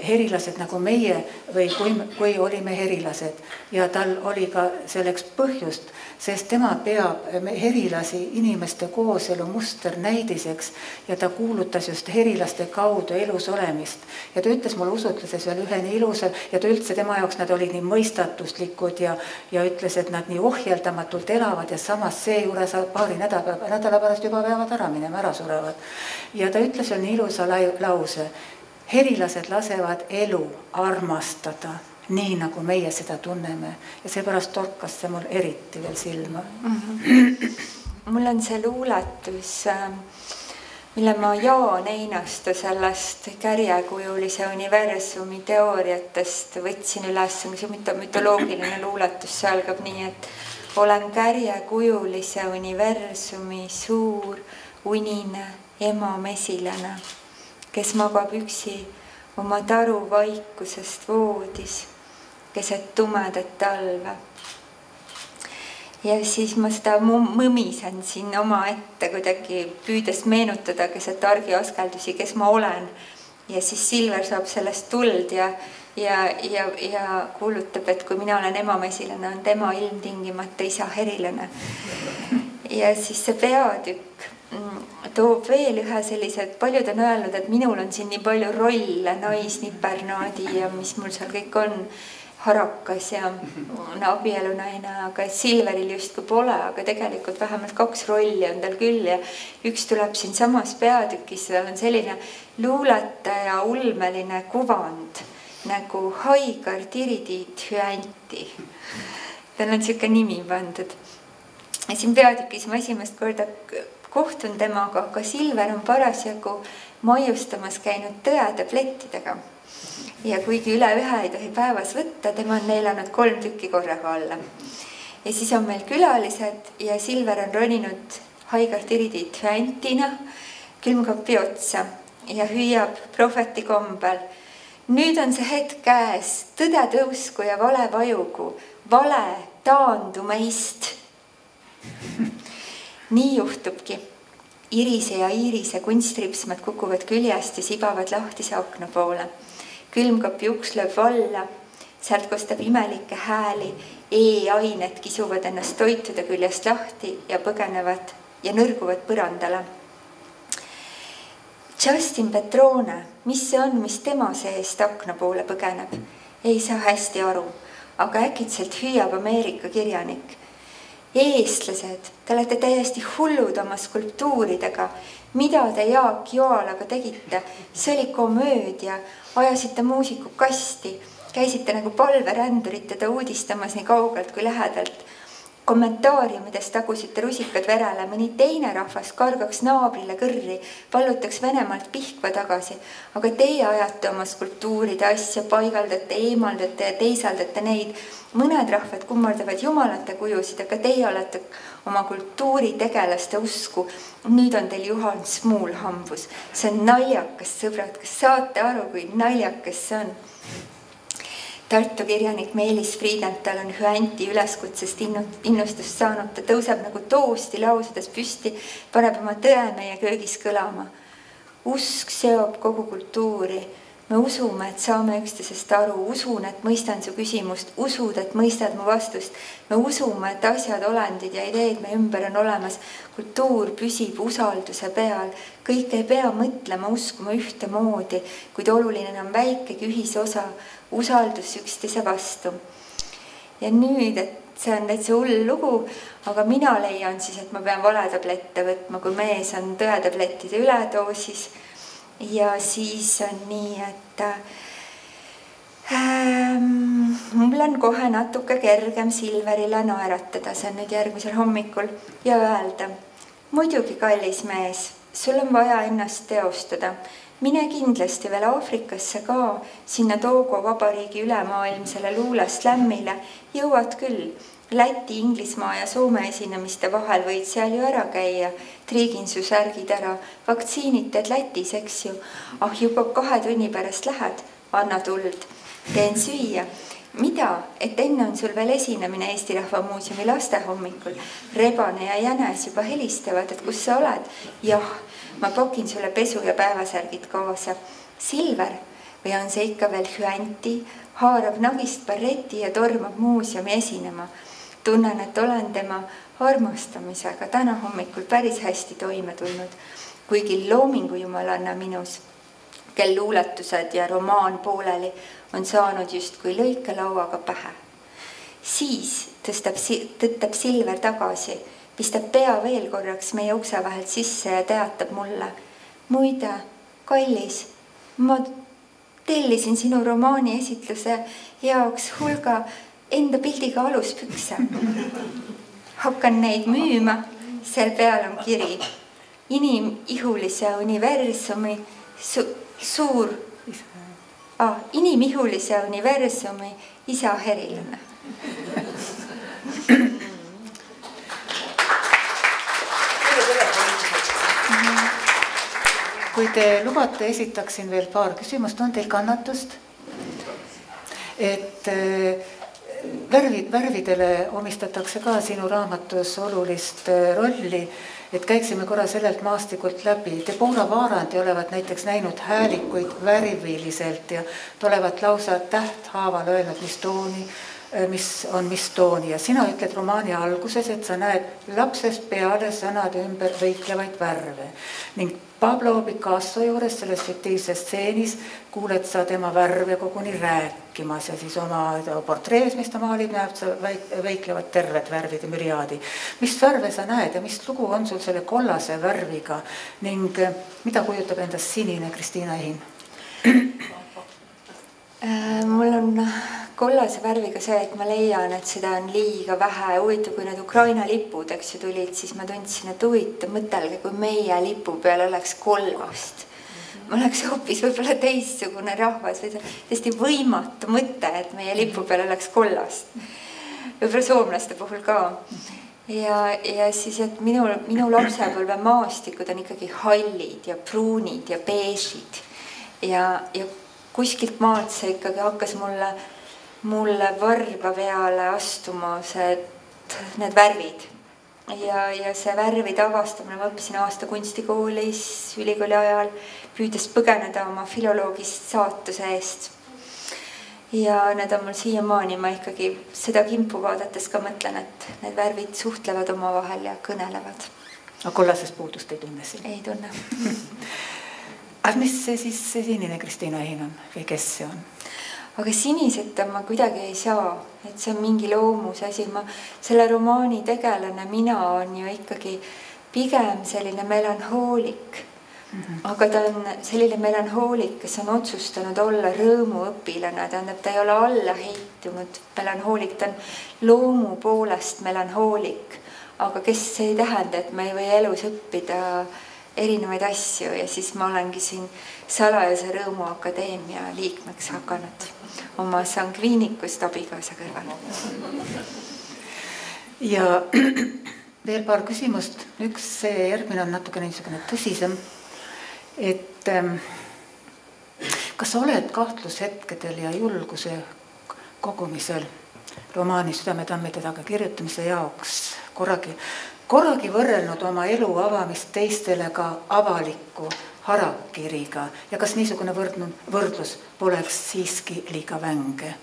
herilased nagu meie või kui olime herilased. Ja tal oli ka selleks põhjust, sest tema peab herilasi inimeste kooselu musternäidiseks ja ta kuulutas just herilaste kaudu elus olemist. Ja ta ütles mulle usutluses veel ühe nii ilusal ja ta üldse tema jaoks nad olid nii mõistatuslikud ja ütles, et nad nii ohjeldamatult elavad ja samas seejuures paari nädala pärast juba peavad ära minema, ära surevad. Ja ta ütles veel nii ilusa lause, herilased lasevad elu armastada, nii nagu meie seda tunneme ja seepärast torkas see mul eriti veel silma. Mul on see luuletus, mille ma jaan einastu sellest kärjekujulise universumi teooriatest võtsin üles, see mütoloogiline luuletus, see algab nii, et olen kärjekujulise universumi suur unine ema mesilane, kes magab üksi oma taru vaikusest voodis, keset tumedat talve. Ja siis ma seda mõmisen siin oma ette kuidagi püüdes meenutada keset argiaskeldusi, kes ma olen. ja siis Silver saab sellest tuld ja kuulutab, et kui mina olen emamesilane, on tema ilmtingimata isa herilane. Ja siis see peatükk toob veel ühe sellise, et paljud on öelnud, et minul on siin nii palju rolle, naisnipernaadi ja mis mul seal kõik on, harakas ja abielunaine, aga Silveril justkui pole, aga tegelikult vähemalt 2 rolli on tal küll ja üks tuleb siin samas peatükis, tal on selline luuletaja ulmeline kuvand nagu Haigar Tiridiit Hüanti. Tal on siuke nimi pandud. Ja siin peatükis ma esimest korda kohtun temaga, aga Silver on parasjagu maiustamas käinud tõetablettidega. Ja kuigi üle 1 ei tohi päevas võtta, tema on neelanud 3 tükki korraga alla. Ja siis on meil külalised ja Silver on roninud Haigar Tiridiit Hüantina külmkapi otsa ja hüüab prohveti kombel. Nüüd on see hetk käes, tõde tõusku ja vale vajugu, vale taandu meist. Nii juhtubki. Irise ja Iirise kunstripsmad kukuvad küljest ja sibavad lahtise akna poole. Külmkapi uks lööb valla, sealt kostab imelikke hääli, E-ained kisuvad ennast toitude küljest lahti ja põgenevad ja nõrguvad põrandale. Justin Petrone, mis see on, mis tema seest akna poole põgeneb? Ei saa hästi aru, aga äkitselt hüüab Ameerika kirjanik. Eestlased, te olete täiesti hullud oma skulptuuridega. Mida te Jaak Joalaga tegite? See oli komöödia, ajasite muusiku kasti, käisite nagu palverändurid teda uudistamas nii kaugelt kui lähedalt. Kommentaariumides tagusite rusikad verele, mõni teine rahvas kargaks naabrile kõrri, vallutaks Venemaalt Pihkva tagasi, aga teie ajate oma skulptuuride asja, paigaldate, eemaldate ja teisaldate neid. Mõned rahvad kummardavad jumalate kujusid, aga teie olete oma kultuuri tegelaste usku. Nüüd on teil Juhan Smuul hambus. See on naljakas, sõbrad, kas saate aru, kui naljakas see on? Tartu kirjanik Meelis Friedenthal on Hüanti üleskutsest innustust saanud. Ta tõuseb nagu toosti lausudes püsti, paneb oma tõe meie köögis kõlama. Usk seob kogu kultuuri. Me usume, et saame üksteisest aru. Usun, et mõistan su küsimust. Usud, et mõistad mu vastust. Me usume, et asjad, olendid ja ideed me ümber on olemas. Kultuur püsib usalduse peal. Kõik ei pea mõtlema, uskuma ühte moodi, kuid oluline on väikegi ühisosa, usaldus üksteise vastu. Ja nüüd, et see on täitsa hull lugu, aga mina leian siis, et ma pean valetablette võtma, kui mees on tõetablettide üledoosis. Ja siis on nii, et mul on kohe natuke kergem Silverile naeratada, see on nüüd järgmisel hommikul, ja öelda, muidugi kallis mees, sul on vaja ennast teostada. Mine kindlasti veel Aafrikasse ka, sinna Togo vabariigi ülemaailmsele luuleslämmile, jõuad küll. Läti, Inglismaa ja Soome esinemiste vahel võid seal ju ära käia. Triigin su särgid ära, vaktsiinid teed Lätis, eks ju. Ah, juba 2 tunni pärast lähed, anna tuld. Teen süüa. Mida? Et enne on sul veel esinemine Eesti Rahva Muuseumi lastehommikul. Rebane ja jänes juba helistavad, et kus sa oled? Jah, ma pakin sulle pesu ja päevasärgid kaasa. Silver, või on see ikka veel Hüanti, haarab nagist barreti ja tormab muuseumi esinema. Tunnen, et olen tema armastamisega täna hommikul päris hästi toime tulnud, kuigi loomingu jumalanna minus, kel luuletused ja romaan pooleli on saanud just kui lõikelauaga pähe. Siis tõttab Silver tagasi, pistab pea veel korraks meie ukse vahelt sisse ja teatab mulle. Muide, kallis, ma tellisin sinu romaani esitluse jaoks hulga enda pildiga aluspükse. Hakkan neid müüma, seal peal on kiri. Inimihulise universumi inimihulise universumi isa herilane. Kui te lubate, esitaksin veel paar küsimust. On teil kannatust? Et värvidele omistatakse ka sinu raamatus olulist rolli et käiksime korra sellelt maastikult läbi. Deborah Vaarandi olevat näiteks näinud häälikuid värviliselt ja ta olevat lausa tähthaaval öelnud, mis on mis tooni. Ja sina ütled romaani alguses, et sa näed lapsest peale sõnade ümber võiklevaid värve. Ning Pablo Picasso juures selles fiktiivses stseenis kuuled sa tema värve koguni rääkimas ja siis oma portrees, mis ta maalib, näeb sa võiklevad terved värvide müriaadi. Mis värve sa näed ja mis lugu on sul selle kollase värviga ning mida kujutab endast sinine Kristiina Ehin? Mul on kollase värviga see, et ma leian, et seda on liiga vähe. Huvitav, kui need Ukraina lipud tulid, siis ma tundsin, et huvitav, mõtelge, kui meie lipu peal oleks kollast. Ma oleks hoopis võib-olla teistsugune rahvas või tõesti võimatu mõte, et meie lipu peal oleks kollast. Võib-olla soomlaste puhul ka. Ja siis, et minu lapsepõlve maastikud on ikkagi hallid ja pruunid ja beežid. Ja kuskilt maalt see ikkagi hakkas mulle varba peale astuma need värvid. Ja see värvide avastamine, ma õppisin aasta kunstikoolis ülikooli ajal, püüdes põgeneda oma filoloogist saatuse eest. Ja need on mul siiamaani, ma ikkagi seda kimpu vaadates ka mõtlen, et need värvid suhtlevad oma vahel ja kõnelevad. Aga kollasest puudust ei tunne siin? Ei tunne. Aga mis see siis see sinine Kristiina Ehin on või kes see on? Aga siniseta ma kuidagi ei saa, et see on mingi loomus asi. Selle romaani tegelane mina on ju ikkagi pigem selline melanhoolik. Aga ta on selline melanhoolik, kes on otsustanud olla rõõmuõpilane. Tähendab, ta ei ole alla heitunud melanhoolik, ta on loomu poolest melanhoolik. Aga kes ei tähenda, et ma ei või elus õppida erinevaid asju ja siis ma olengi siin Salajase Rõõmu Akadeemia liikmeks hakanud oma sangviinikust abigaasa kõrval. Ja veel paar küsimust. Üks see järgmine on natuke niisugune tõsisem, et kas sa oled kahtlushetkedel ja julguse kogumisel romaani Südametammide taga kirjutamise jaoks korragi võrrelnud oma elu avamist teistele ka avaliku harakiriga ja kas niisugune võrdlus poleks siiski liiga vänge?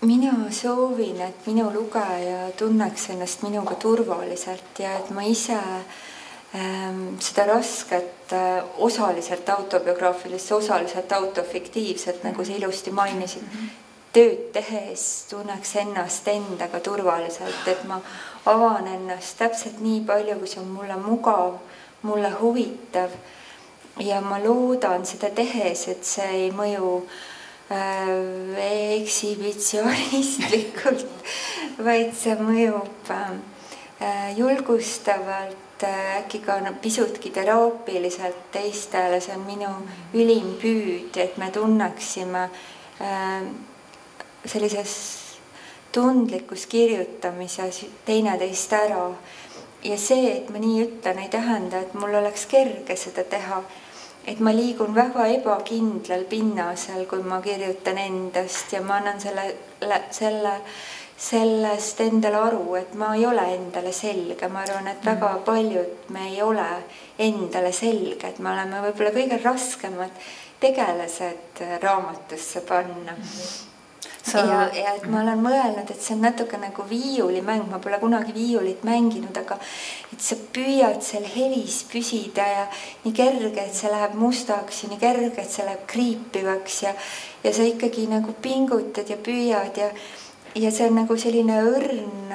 Mina soovin, et minu lugeja tunneks ennast minuga turvaliselt ja et ma ise seda rasket osaliselt autobiograafilist, osaliselt autofiktiivset, nagu sa ilusti mainisid, tööd tehes tunneks ennast endaga turvaliselt, et ma avan ennast täpselt nii palju, kui see on mulle mugav, mulle huvitav ja ma loodan seda tehes, et see ei mõju ekshibitsionistlikult, vaid see mõjub julgustavalt, äkki ka pisutki teraapiliselt teistele. See on minu ülim püüd, et me tunneksime sellises tundlikus kirjutamises teineteist ära. Ja see, et ma nii ütlen, ei tähenda, et mul oleks kerge seda teha. Et ma liigun väga ebakindlal pinnasel, kui ma kirjutan endast ja ma annan sellest endale aru, et ma ei ole endale selge. Ma arvan, et väga paljud me ei ole endale selge, et me oleme võib-olla kõige raskemad tegelased raamatusse panna. Ja et ma olen mõelnud, et see on natuke nagu viiulimäng, ma pole kunagi viiulit mänginud, aga et sa püüad seal helis püsida ja nii kerge, et see läheb mustaks ja nii kerge, et see läheb kriipivaks ja sa ikkagi nagu pingutad ja püüad ja see on nagu selline õrn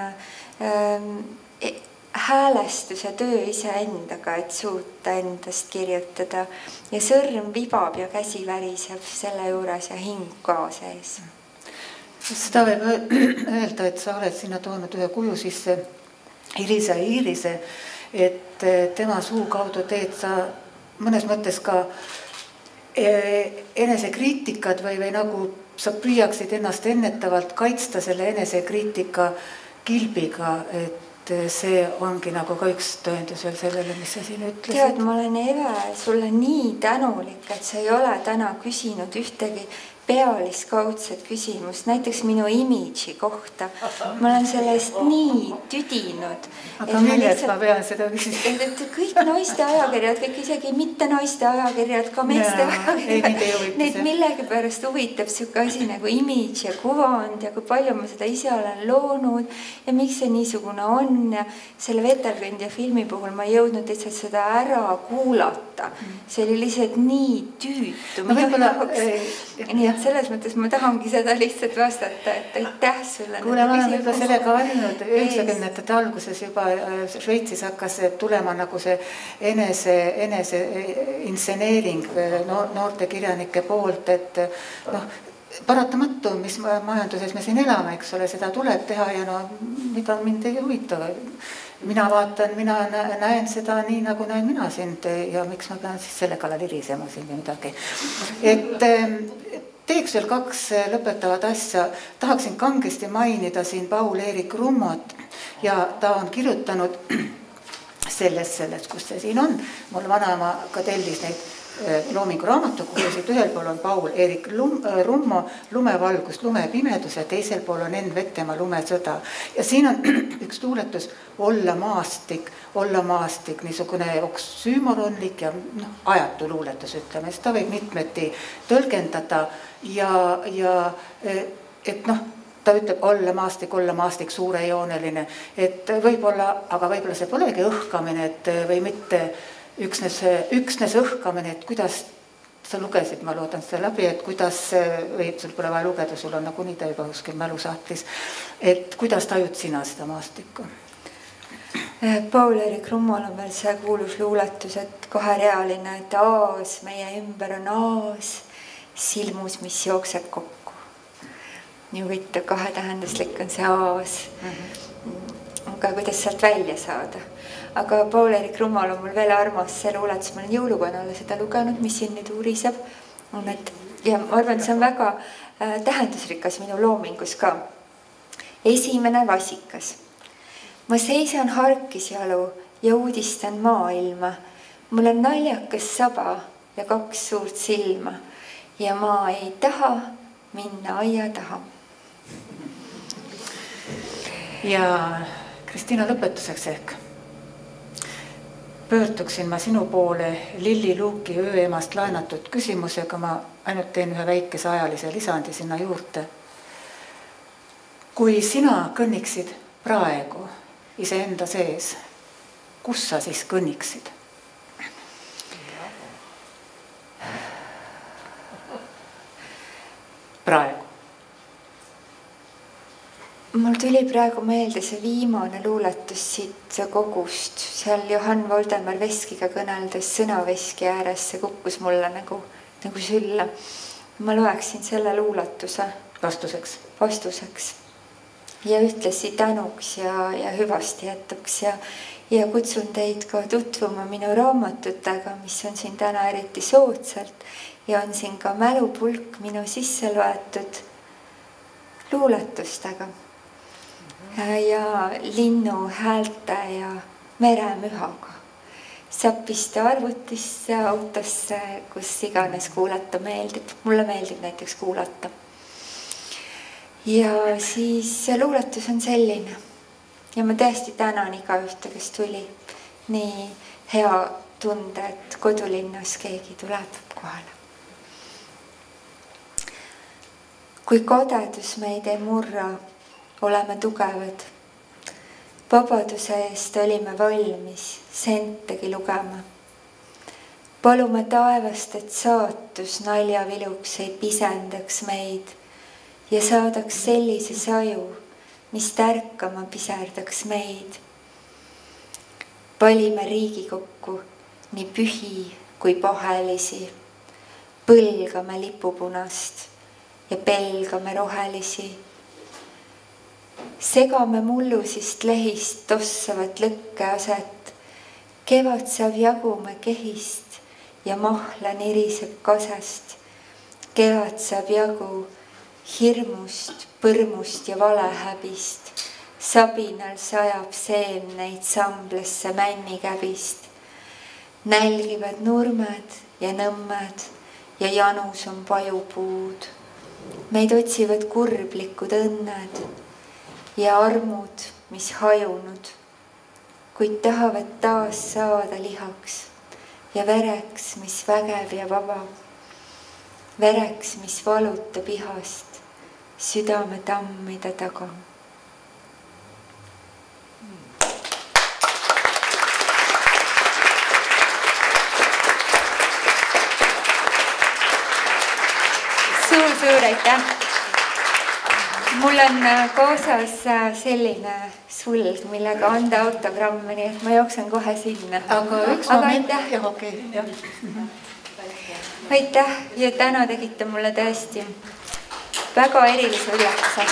häälestuse töö iseendaga, et suuta endast kirjutada ja sõrm vibab ja käsi väriseb selle juures ja hing ka sees. Seda võib öelda, et sa oled sinna toonud ühe kuju sisse Irise, et tema suu kaudu teed sa mõnes mõttes ka enesekriitikat või nagu sa püüaksid ennast ennetavalt kaitsta selle enesekriitika kilbiga, et see ongi nagu ka üks tõendus veel sellele, mis sa siin ütlesid. Tead, ma olen Eve sulle nii tänulik, et sa ei ole täna küsinud ühtegi pealiskaudsed küsimust, näiteks minu imidži kohta. Ma olen sellest nii tüdinud. Aga milleks ma pean seda küsima? Kõik naiste ajakirjad, kõik isegi mitte naiste ajakirjad, ka meeste ajakirjad. Neid millegi pärast huvitab siuke asi nagu imidž ja kuvand ja kui palju ma seda ise olen loonud ja miks see niisugune on. Ja selle Vetelkõndja filmi puhul ma ei jõudnud lihtsalt seda ära kuulata. See oli lihtsalt nii tüütu minu jaoks. Nii et selles mõttes ma tahangi seda lihtsalt vastata, et aitäh sulle. Kuule, ma olen juba sellega ainult 90-ndate alguses juba Šveitsis hakkas tulema nagu see enese inseneering noorte kirjanike poolt, et paratamatu, mis majanduses me siin elame, eks ole, seda tuleb teha ja mida mind ei huvita. Mina vaatan, mina näen seda nii, nagu näen mina sind ja miks ma pean siis selle kallal irisema siin või midagi. Et teeks veel 2 lõpetavat asja. Tahaksin kangesti mainida siin Paul-Eerik Rummot ja ta on kirjutanud sellest, kus see siin on. Mul vanaema ka tellis neid Loomingu raamatukogusid. Ühel pool on Paul-Eerik Rummo Lumevalgus, lumepimedus ja teisel pool on Enn Vettemaa Lumesõda. Ja siin on üks luuletus Olla maastik, niisugune oksüümoronlik ja ajatu luuletus, ütleme. Ta võib mitmeti tõlgendada ja et ta ütleb olla maastik, suurejooneline. Et aga võib-olla see polegi õhkamine, et või mitte üksnes õhkamine, et kuidas sa lugesid, ma loodan seda läbi, et kuidas, või sul pole vaja lugeda, sul on nagu nii ta juba kuskil mälusahtlis, et kuidas tajud sina seda maastikku? Paul-Eerik Rummol on veel see kuulus luuletus, et kaherealine, et aas, meie ümber on aas, silmus, mis jookseb kokku. Nii huvitav, 2-tähenduslik on see aas. Aga kuidas sealt välja saada? Aga Paul-Eerik Rummol on mul veel armas see luuletus, ma olen jõulukonale seda lugenud, mis siin nüüd uuriseb. Ja ma arvan, et see on väga tähendusrikas minu loomingus ka. Esimene vasikas. Ma seisan harkisjalu ja uudistan maailma. Mul on naljakas saba ja 2 suurt silma. Ja ma ei taha minna aia taha. Ja Kristiina lõpetuseks ehk. Pöörduksin ma sinu poole Lilli Luuki ööemast laenatud küsimusega, ma ainult teen ühe väikese ajalise lisandi sinna juurde. Kui sina kõnniksid praegu iseenda sees, kus sa siis kõnniksid? Praegu. Mul tuli praegu meelde see viimane luuletus siit kogust. Seal Johann Voldemar Veskiga kõneldes sõnaveski ääres, see kukkus mulle nagu sülle. Ma loeksin selle luuletuse vastuseks. Ja ühtlasi tänuks ja hüvasti jätuks ja kutsun teid ka tutvuma minu raamatutega, mis on siin täna eriti soodsalt ja on siin ka mälupulk minu sisse loetud luuletustega. Ja linnu häälte ja meremühaga. Saab pista arvutisse, autosse, kus iganes kuulata meeldib. Mulle meeldib näiteks kuulata. Ja siis see luuletus on selline. Ja ma tõesti tänan igaühte, kes tuli. Nii hea tunde, et kodulinnas keegi tuleb kohale. Kui kadedus meid ei murra, oleme tugevad. Vabaduse eest olime valmis sentegi lugema. Palume taevast, et saatus naljaviluks ei pisendaks meid ja saadaks sellise saju, mis tärkama piserdaks meid. Valime Riigikokku nii pühi kui pahelisi. Põlgame lipupunast ja pelgame rohelisi. Segame mullusist lehist tossavat lõkkeaset. Kevad saab jagume kehist ja mahla niriseb kasest. Kevad saab jagu hirmust, põrmust ja valehäbist. Sabinal sajab seemneid samblesse männikäbist. Nälgivad nurmed ja nõmmed ja janus on pajupuud. meid otsivad kurblikud õnned ja armud, mis hajunud, kuid tahavad taas saada lihaks ja vereks, mis vägev ja vaba, vereks, mis valutab ihast südame tammide taga. Suur aitäh! Mul on kaasas selline sulg, millega anda autogramme, nii et ma jooksen kohe sinna. Aga üks moment. Jah, okei. Aitäh ja täna tegite mulle tõesti väga erilise üllatuse.